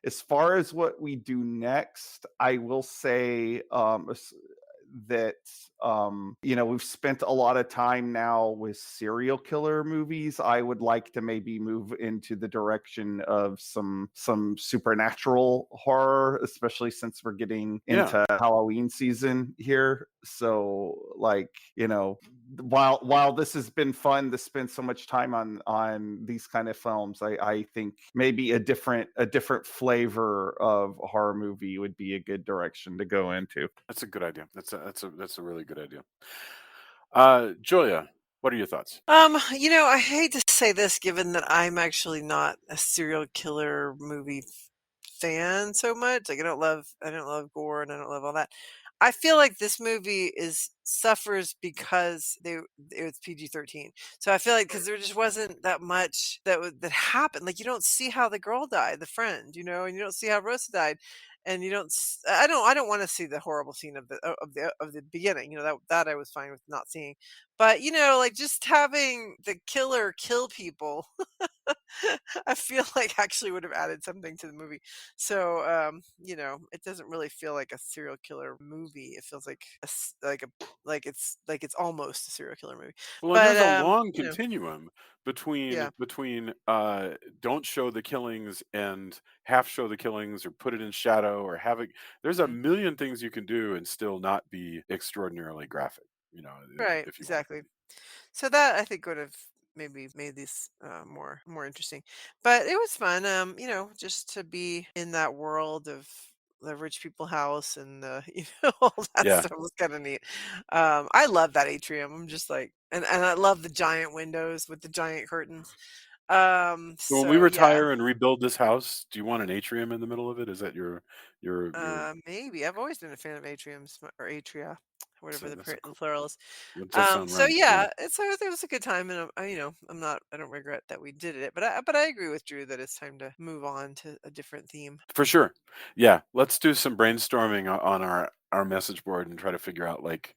As far as what we do next, I will say that we've spent a lot of time now with serial killer movies. I would like to maybe move into the direction of some supernatural horror, especially since we're getting into Halloween season here. So, like, while this has been fun to spend so much time on these kind of films, I think maybe a different flavor of horror movie would be a good direction to go into. That's a good idea. That's a really good idea. Julia, what are your thoughts? I hate to say this, given that I'm actually not a serial killer movie fan so much. Like I don't love gore and I don't love all that. I feel like this movie suffers because it's PG-13. So I feel like because there just wasn't that much that happened. Like you don't see how the girl died, the friend, and you don't see how Rosa died, and you don't. I don't want to see the horrible scene of the beginning. That I was fine with not seeing, but like just having the killer kill people. I feel like actually would have added something to the movie. So, it doesn't really feel like a serial killer movie. It feels like it's almost a serial killer movie. Well, and But there's a long continuum yeah, between don't show the killings and half show the killings or put it in shadow or have it. There's a mhm, million things you can do and still not be extraordinarily graphic. right, If you want exactly. So that I think would have maybe made these more interesting. But it was fun, just to be in that world of the rich people house and all to. that Yeah. stuff was kind of neat. I love that atrium. I'm just like, and I love the giant windows with the giant curtains. So when we So yeah, retire and rebuild this house, do you want an atrium in the middle of it? Is that your? maybe I've always been a fan of atriums or atria, whatever That's the plural is. that does sound So right. Yeah. yeah, it was a good time, and I don't regret that we did it, but I agree with Drew that it's time to move on to a different theme. For sure. Yeah. Let's do some brainstorming on our message board and try to figure out like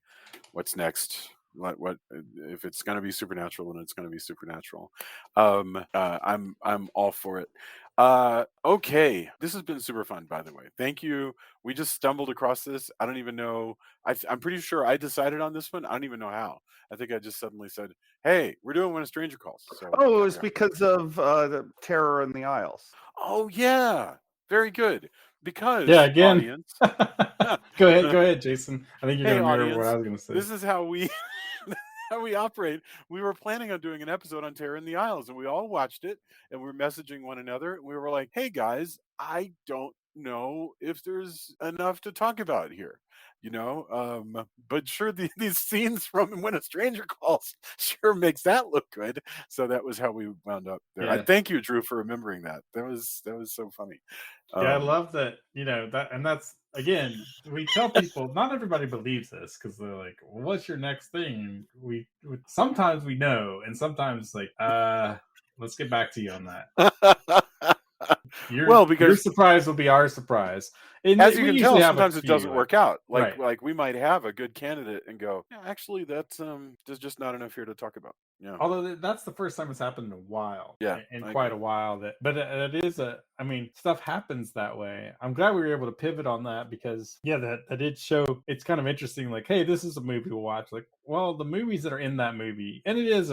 what's next. What if it's going to be supernatural, then it's going to be supernatural. I'm all for it. Okay, this has been super fun, by the way. Thank you. We just stumbled across this. I don't even know. I'm pretty sure I decided on this one. I don't even know how. I think I just suddenly said, "Hey, we're doing When a Stranger Calls." So Oh, it here was we are. because of the Terror in the Isles. Oh yeah, very good. Yeah, Because again. audience, Go ahead, Jason. I think you're hey gonna mirror what I audience, was gonna say. this is how we how we operate. We were planning on doing an episode on Terror in the Isles, and we all watched it, and we were messaging one another. And we were like, "Hey guys, I don't know if there's enough to talk about here." But sure, these scenes from When a Stranger Calls sure makes that look good. So that was how we wound up there. I Yeah. thank you, Drew, for remembering that. That was so funny. Yeah, I Um, love that, and that's again, we tell people not everybody believes this because they're like, well, what's your next thing? Sometimes we know, and sometimes like, let's get back to you on that. well, Your because surprise will be our surprise. And as you we can usually tell, have a sometimes it few, doesn't work out. right. Like we might have a good candidate and go, yeah, actually, that's there's just not enough here to talk about. Yeah, Although that's the first time it's happened in a while, yeah, in I quite agree. a while. But it is I mean, stuff happens that way. I'm glad we were able to pivot on that because, yeah, that did show. It's kind of interesting. Like, hey, this is a movie we'll watch. Like, well, the movies that are in that movie, and it is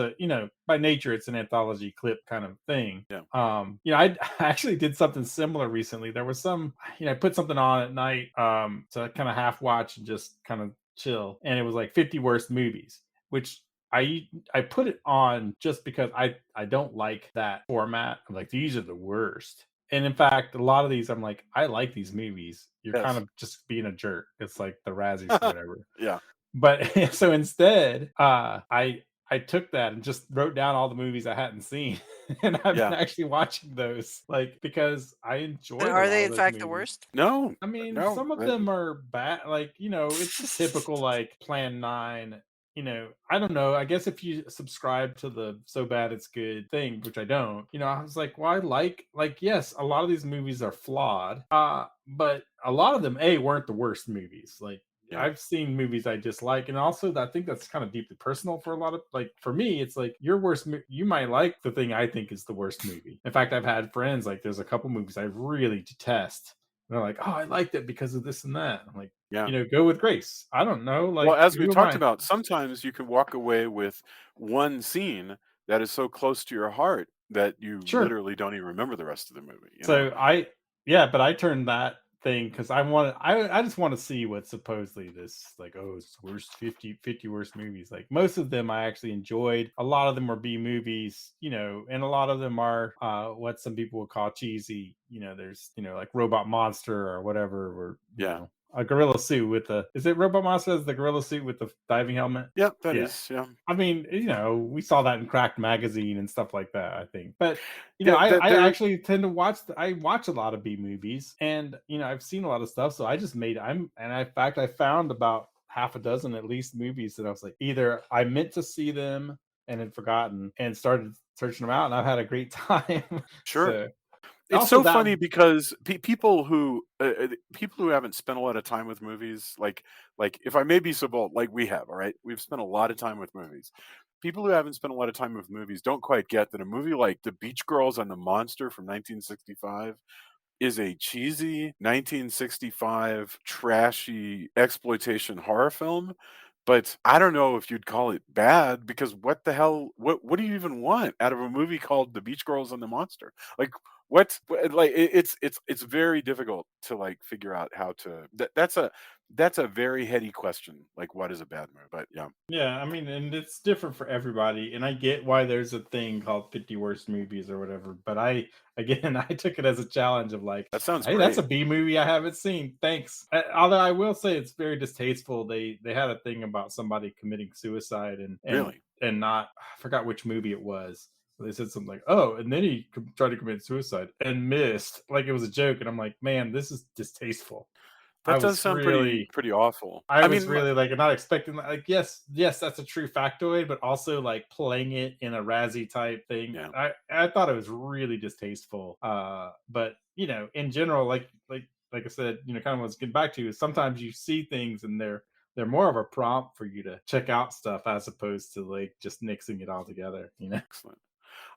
by nature, it's an anthology clip kind of thing. Yeah. I actually did something similar recently. There was I put something on at night, to kind of half watch and just kind of chill, and it was like 50 worst movies, which I put it on just because I don't like that format. I'm like, these are the worst. And in fact, a lot of these, I'm like, I like these movies. You're kind Yes. of just being a jerk. It's like the Razzies or whatever. Yeah. But so instead, I took that and just wrote down all the movies I hadn't seen, and I've Yeah. been actually watching those, like because I And enjoyed a are lot they of in those fact the movies. worst? No. I mean, No. some of them are bad. Like, it's the typical like Plan 9. I don't know. I guess if you subscribe to the so bad it's good thing, which I don't, I was like, well, I like yes, a lot of these movies are flawed. But a lot of them weren't the worst movies. Like Yeah. I've seen movies I dislike, and also I think that's kind of deeply personal for a lot of, like, for me, it's like your worst. You might like the thing I think is the worst movie. In fact, I've had friends like there's a couple movies I really detest. And they're like, oh, I liked it because of this and that. I'm like, Yeah. go with grace. I don't know. Well, Like, as we who am talked I? about, sometimes you can walk away with one scene that is so close to your heart that you Sure. literally don't even remember the rest of the movie. So but I turned that thing because I just want to see what supposedly this, like, oh, it's worst 50 worst movies. Like most of them I actually enjoyed. A lot of them are B movies, and a lot of them are what some people would call cheesy. There's like Robot Monster or whatever, or Yeah. a gorilla suit with the. Is it Robot Monster has the gorilla suit with the diving helmet? Yeah, that Yeah. is. Yeah. I mean, we saw that in Cracked magazine and stuff like that, I think. But Yeah, I there. actually tend to I watch a lot of B movies, and I've seen a lot of stuff. So I just in fact I found about half a dozen at least movies that I was like, either I meant to see them and had forgotten and started searching them out, and I've had a great time. Sure. So It's also so that funny because people who haven't spent a lot of time with movies, like if I may be so bold, like we have, all right, we've spent a lot of time with movies. People who haven't spent a lot of time with movies don't quite get that a movie like The Beach Girls and the Monster from 1965 is a cheesy 1965 trashy exploitation horror film. But I don't know if you'd call it bad, because what the hell, what do you even want out of a movie called The Beach Girls and the Monster? Like it's very difficult to like figure out how to that's a very heady question, like what is a bad movie. But yeah. Yeah, I mean, and it's different for everybody, and I get why there's a thing called 50 worst movies or whatever. But again, I took it as a challenge of like, That sounds hey, that's a great. B movie I haven't seen. Thanks. Although I will say it's very distasteful. They had a thing about somebody committing suicide Really. and not, I forgot which movie it was. They said something like, "Oh, and then he tried to commit suicide and missed," like it was a joke. And I'm like, man, this is distasteful. I That does was sound really pretty awful. I I was mean, really like not expecting that. Like, yes, that's a true factoid, but also like playing it in a Razzie type thing. yeah. I thought it was really distasteful. But in general, like I said, kind of what's getting back to is sometimes you see things and they're more of a prompt for you to check out stuff as opposed to like just nixing it all together. Excellent.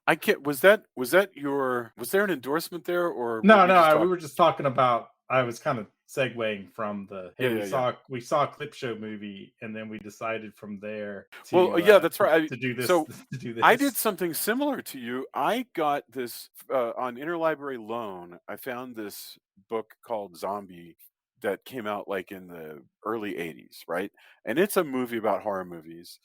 I can't. Was there an endorsement there, or were No, we just we talking? were just talking about. I was kind of segueing from the hey, Yeah, yeah, yeah. we saw a clip show movie, and then we decided from there Well, to yeah, that's right. to do this So to do I did this. something similar to you. I got this on interlibrary loan. I found this book called Zombie that came out like in the early 80s, right? And it's a movie about horror movies.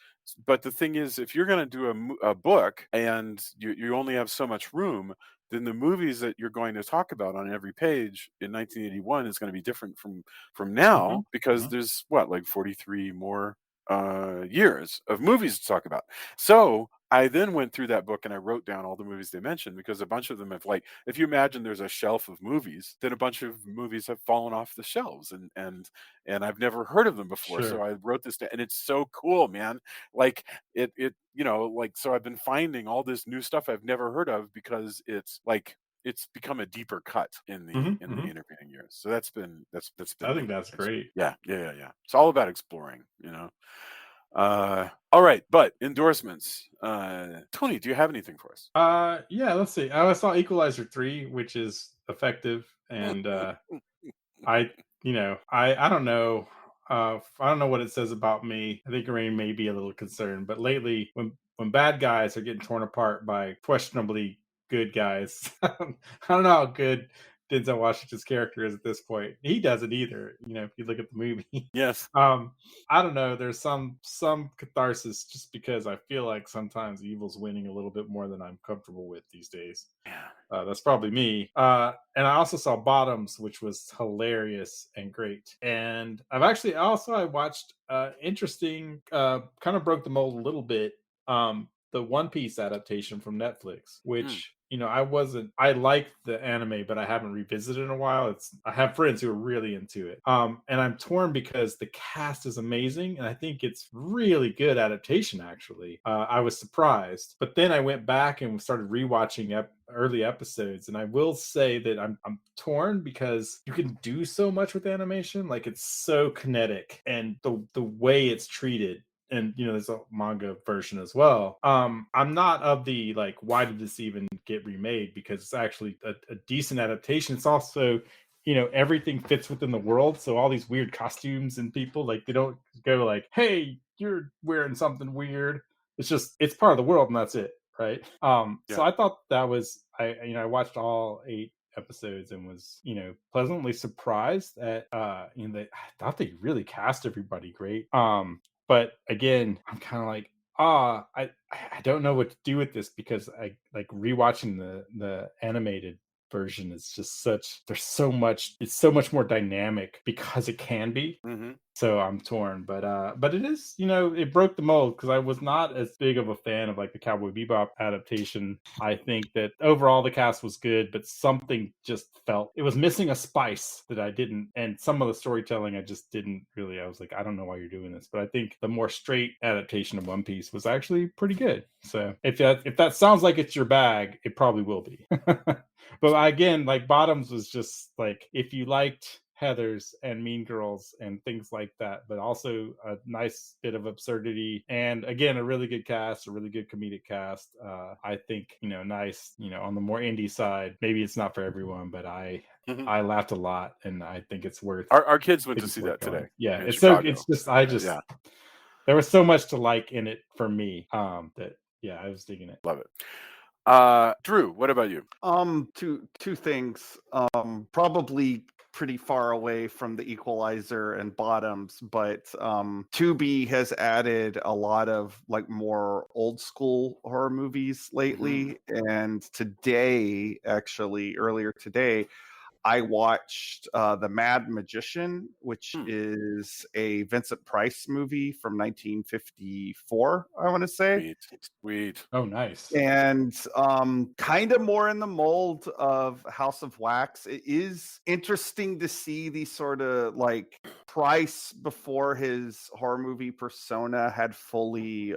But the thing is, if you're going to do a book and you only have so much room, then the movies that you're going to talk about on every page in 1981 is going to be different from Hmm. now, because Hmm. there's what, like 43 more years of movies to talk about. So I then went through that book and I wrote down all the movies they mentioned, because a bunch of them have, like, if you imagine there's a shelf of movies, then a bunch of movies have fallen off the shelves, and I've never heard of them before. So Sure. I wrote this down, and it's so cool, man. Like like, so I've been finding all this new stuff I've never heard of, because it's become a deeper cut in the Hmm. in the Hmm. intervening years. So that's been I think neat. that's great. Yeah, yeah, yeah, yeah. It's all about exploring. All right, but endorsements. Tony, do you have anything for us? Yeah. Let's see. I saw Equalizer 3, which is effective, and I, I don't know. I don't know what it says about me. I think Rain may be a little concerned, but lately, when bad guys are getting torn apart by questionably good guys, I don't know how good Denzel Washington's character is at this point. He doesn't either. If you look at the movie, Yes. um, I don't know. There's some catharsis just because I feel like sometimes evil's winning a little bit more than I'm comfortable with these days. Yeah. That's probably me. And I also saw Bottoms, which was hilarious and great. And I watched interesting, kind of broke the mold a little bit. The One Piece adaptation from Netflix, Mm, which I liked the anime, but I haven't revisited in a while. I have friends who are really into it. And I'm torn because the cast is amazing, and I think it's really good adaptation. Actually, I was surprised, but then I went back and started rewatching early episodes, and I will say that I'm torn because you can do so much with animation. Like, it's so kinetic, and the way it's treated, and there's a manga version as well. I'm not of the like, why did this even get remade, because it's actually a decent adaptation. It's also, everything fits within the world, so all these weird costumes and people, like, they don't go like, hey, you're wearing something weird. It's part of the world, and that's it, right? So yeah. I thought that was, I watched all 8 episodes and was, pleasantly surprised at I thought they really cast everybody great. But again, I'm kind of like, I don't know what to do with this, because I like rewatching the animated version is just there's so much, it's so much more dynamic because it can be. Mm-hmm. So I'm torn, but it is, it broke the mold because I was not as big of a fan of like the Cowboy Bebop adaptation. I think that overall the cast was good, but something just felt it was missing a spice that I didn't, and some of the storytelling I just didn't really. I was like, I don't know why you're doing this, but I think the more straight adaptation of One Piece was actually pretty good. So if that sounds like it's your bag, it probably will be. But again, like Bottoms was just like if you liked Heathers and Mean Girls and things like that, but also a nice bit of absurdity and again a really good cast, a really good comedic cast. I think nice, on the more indie side. Maybe it's not for everyone, but I laughed a lot, and I think it's worth. Our kids went to see that going. today. Yeah, in it's Chicago. so. It's just yeah. There was so much to like in it for me. That yeah, I was digging it. Love it. Drew, what about you? Two things. Probably pretty far away from the Equalizer and Bottoms, but Tubi has added a lot of like more old school horror movies lately. And today, actually earlier today, I watched The Mad Magician, which is a Vincent Price movie from 1954, I want to say. Sweet. Oh, nice. And kind of more in the mold of House of Wax. It is interesting to see these sort of like Price before his horror movie persona had fully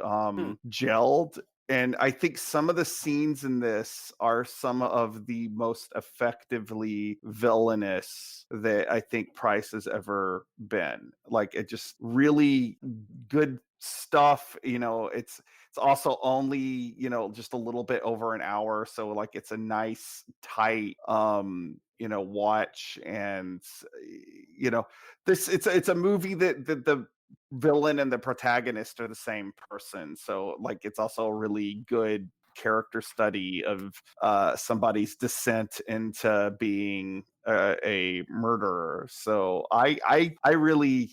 gelled. And I think some of the scenes in this are some of the most effectively villainous that I think Price has ever been. Like, it just really good stuff. It's also only, just a little bit over an hour. So like it's a nice, tight, watch. And, it's a movie that the villain and the protagonist are the same person, so like it's also a really good character study of somebody's descent into being a murderer. So I really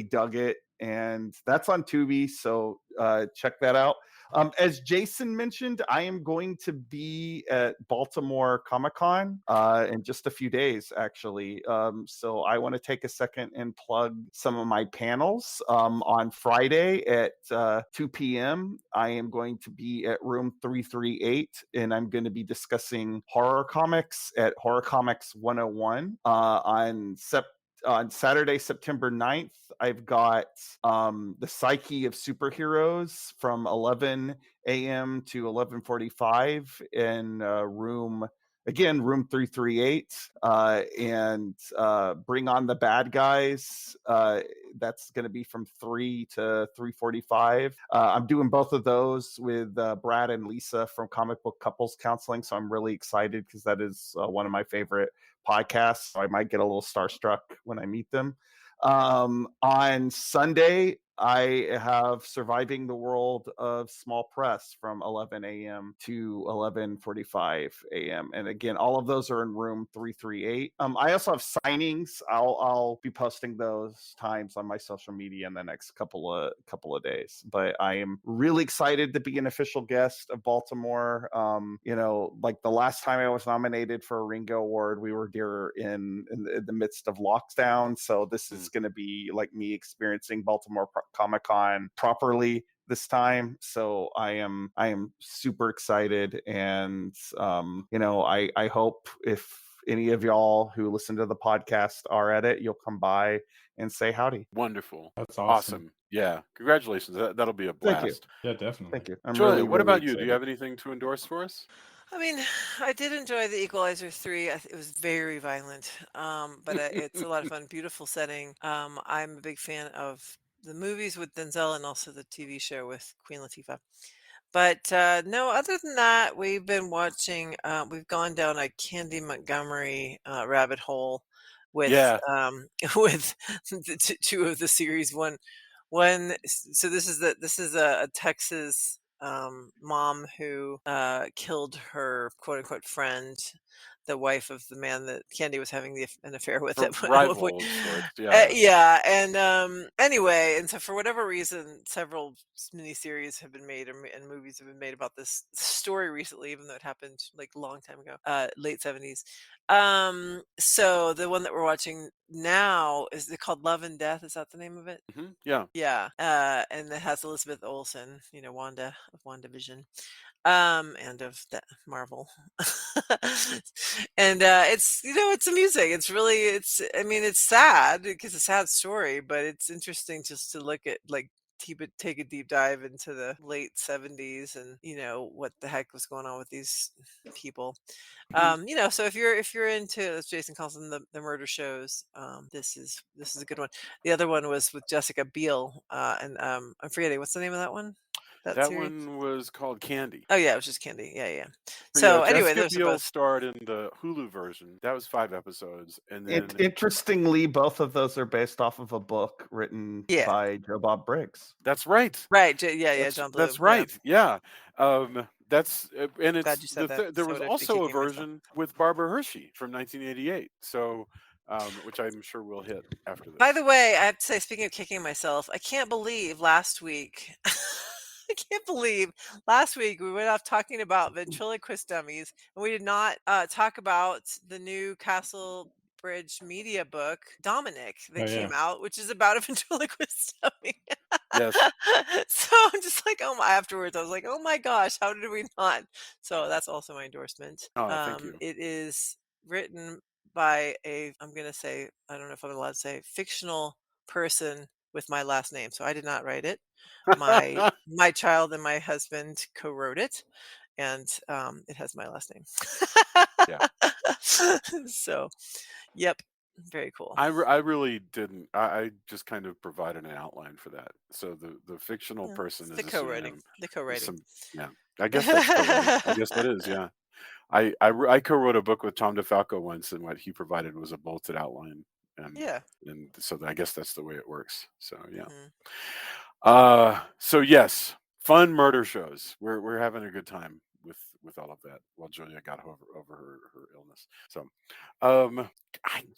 dug it, and that's on Tubi, so check that out. As Jason mentioned, I am going to be at Baltimore Comic-Con in just a few days, actually. So I want to take a second and plug some of my panels. On Friday at 2 p.m., I am going to be at room 338, and I'm going to be discussing horror comics at Horror Comics 101 on Saturday, September 9th, I've got The Psyche of Superheroes from 11 a.m. to 11:45 in room 338, and Bring on the Bad Guys. That's going to be from 3 to 3:45. I'm doing both of those with Brad and Lisa from Comic Book Couples Counseling, so I'm really excited because that is one of my favorite podcasts. So I might get a little starstruck when I meet them. On Sunday, I have Surviving the World of Small Press from 11 a.m. to 11:45 a.m. And again, all of those are in room 338. I also have signings. I'll be posting those times on my social media in the next couple of days. But I am really excited to be an official guest of Baltimore. Like the last time I was nominated for a Ringo Award, we were there in the midst of lockdown. So this is going to be like me experiencing Baltimore Comic-Con properly this time. So I am super excited, and I hope if any of y'all who listen to the podcast are at it, you'll come by and say howdy. Wonderful. That's awesome. Yeah, congratulations. That'll be a blast. Thank you. Yeah, definitely. Thank you. I'm Julia, really, what really about you? excited. Do you have anything to endorse for us? I mean, I did enjoy The Equalizer 3. It was very violent, but it's a lot of fun. Beautiful setting. I'm a big fan of the movies with Denzel and also the TV show with Queen Latifah. But no, other than that, we've been watching. We've gone down a Candy Montgomery rabbit hole with Yeah. with two of the series. So this is a Texas mom who killed her quote unquote friend the wife of the man that Candy was having an affair with. Or At one point. rival of sorts, yeah. Yeah, and anyway, and so for whatever reason, several miniseries have been made and movies have been made about this story recently, even though it happened like a long time ago, late 70s. So the one that we're watching now is it called Love and Death? Is that the name of it? Yeah. Yeah, and it has Elizabeth Olsen, Wanda of WandaVision, and of that Marvel. And it's it's amusing. It's really I mean it's sad because it's a sad story, but it's interesting just to look at like take a deep dive into the late 70s and what the heck was going on with these people. So if you're into, as Jason calls them, the murder shows, this is a good one. The other one was with Jessica Biel, and I'm forgetting what's the name of that one. That series? one was called Candy. Oh yeah, it was just Candy. Yeah. So anyway, Jessica those are Biel both. starred in the Hulu version. That was 5 episodes, and then Interestingly, both of those are based off of a book written by Joe Bob Briggs. that's right. Right. Yeah. John Blue. That's right. Yeah. That's and it's Glad you said that. there So was I'd be also a kicking myself. version with Barbara Hershey from 1988. So, which I'm sure we'll hit after this. By the way, I have to say, speaking of kicking myself, I can't believe last week. I can't believe last week we went off talking about ventriloquist dummies, and we did not talk about the new Castle Bridge media book, Dominic, that came out, which is about a ventriloquist dummy. Yes. So I'm just like, afterwards I was like, oh my gosh, how did we not? So that's also my endorsement. Oh, thank you. It is written by I'm going to say, I don't know if I'm allowed to say, fictional person with my last name. So I did not write it. My child and my husband co-wrote it, and it has my last name. Yeah. So, yep, very cool. I really didn't. I just kind of provided an outline for that. So the fictional person is the co-writing. The co-writing. Yeah, I guess that's co-writing. I guess that is. Yeah, I co-wrote a book with Tom DeFalco once, and what he provided was a bolted outline. And so I guess that's the way it works. So yeah. So yes, fun murder shows. We're having a good time with all of that while Julia got over her illness. So,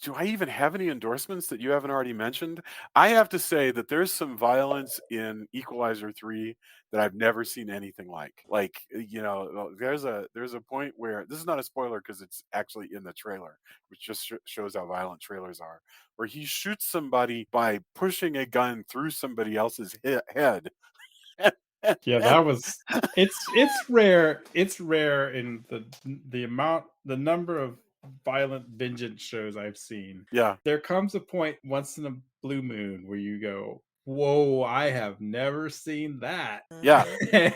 do I even have any endorsements that you haven't already mentioned? I have to say that there's some violence in Equalizer 3 that I've never seen anything like. Like, there's a point where, this is not a spoiler because it's actually in the trailer, which just shows how violent trailers are, where he shoots somebody by pushing a gun through somebody else's head. Yeah, that was it's rare. It's rare in the number of violent vengeance shows I've seen. Yeah. There comes a point once in a blue moon where you go, whoa, I have never seen that. Yeah.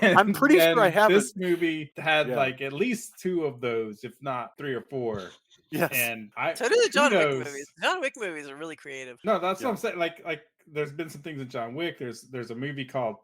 I'm pretty sure I haven't. This movie had like at least 2 of those, if not 3 or 4. Yes. And so do the John Wick movies. John Wick movies are really creative. No, that's what I'm saying. Like there's been some things in John Wick. There's a movie called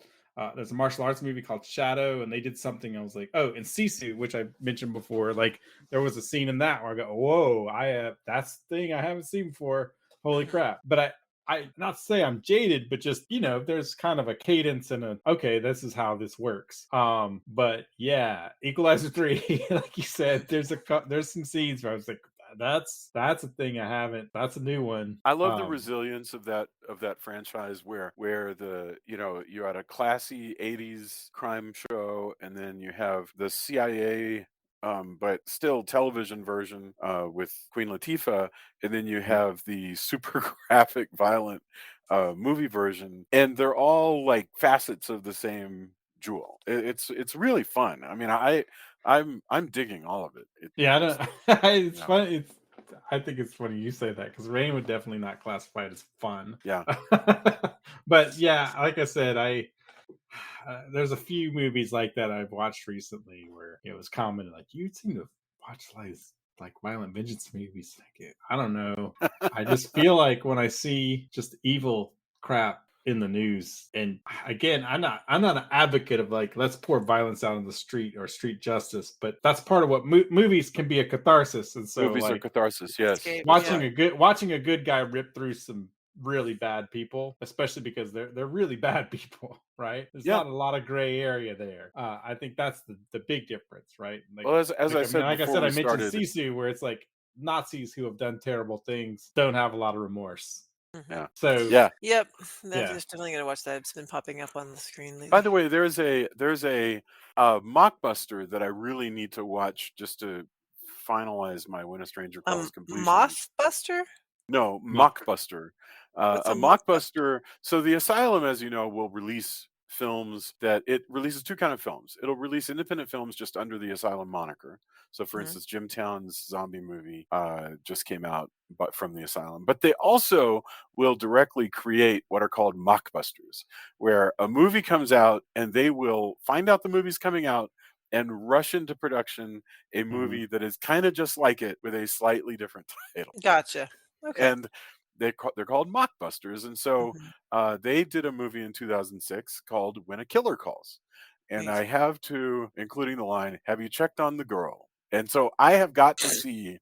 there's a martial arts movie called Shadow, and they did something. I was like, oh, and Sisu, which I mentioned before. Like there was a scene in that where I go, whoa, that's the thing I haven't seen before. Holy crap! But I not to say I'm jaded, but just there's kind of a cadence and okay, this is how this works. But yeah, Equalizer 3, like you said, there's some scenes where I was like, that's a thing I haven't. That's a new one. I love the resilience of that franchise where you had a classy 80s crime show, and then you have the CIA but still television version with Queen Latifah, and then you have the super graphic violent movie version, and they're all like facets of the same jewel. It's really fun. I mean, I'm digging all of it. It's funny. I think it's funny you say that because Rain would definitely not classify it as fun. Yeah. But yeah, like I said, there's a few movies like that I've watched recently where it was commented like, you seem to watch like violent vengeance movies. Like, I don't know. I just feel like when I see just evil crap in the news, and again, I'm not an advocate of like, let's pour violence out on the street or street justice, but that's part of what movies can be, a catharsis. And so movies are catharsis. Yes. Watching a good guy rip through some really bad people, especially because they're really bad people, right? There's Yeah. not a lot of gray area there. I think that's the big difference, right? Like, Well, as I like said I before said, we I mentioned started, Sisu, where it's like Nazis who have done terrible things don't have a lot of remorse. yeah, So yeah. Yep. Yeah. Just definitely gonna watch that. It's been popping up on the screen lately. By the way, there's a mockbuster that I really need to watch just to finalize my When a Stranger Calls completion. Mothbuster? No, Mock. Mockbuster. What's A a mockbuster? mockbuster. So the Asylum, as you know, will release films that it releases two kind of films. It'll release independent films just under the Asylum moniker. So, for Mhm. instance, Jim Town's zombie movie just came out, but from the Asylum. But they also will directly create what are called mockbusters, where a movie comes out and they will find out the movie's coming out and rush into production a movie that is kind of just like it with a slightly different title. Gotcha. Okay. And they're called mockbusters. And so Mhm. they did a movie in 2006 called When a Killer Calls. And Nice. I have to, including the line, "Have you checked on the girl?" And so I have got to see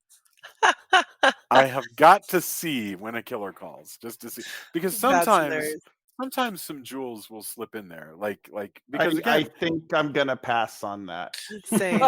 When a Killer Calls, just to see, because That's sometimes hilarious. some jewels will slip in there, like I, because I again, think I'm gonna pass on that. Same.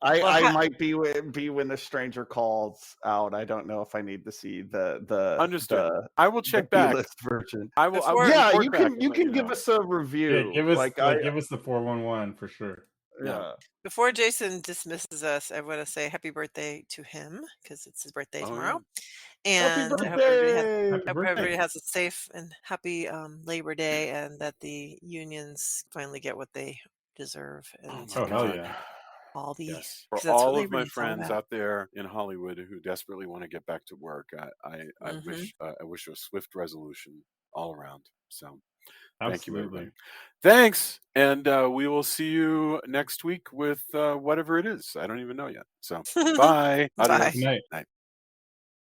I might be when the stranger calls out. I don't know if I need to see the understood. I will check back. B-list version. I will. Before- Yeah, report you back can and you let can give know. us a review. give us like give us the 411 for sure. yeah. Before Jason dismisses us, I want to say happy birthday to him because it's his birthday Oh, tomorrow. Happy And I hope everybody has birthday! Happy birthday. everybody has a safe and happy Labor Day, and that the unions finally get what they deserve. And Oh my Oh, hell God. yeah. all the Yes, 'cause for that's what all of Labor my Day's all friends about. out there in Hollywood who desperately want to get back to work, I Mhm. wish a swift resolution all around. So thank you, Absolutely. everybody. Thanks, and we will see you next week with whatever it is. I don't even know yet. So bye. Bye. Adios. Good night. Night.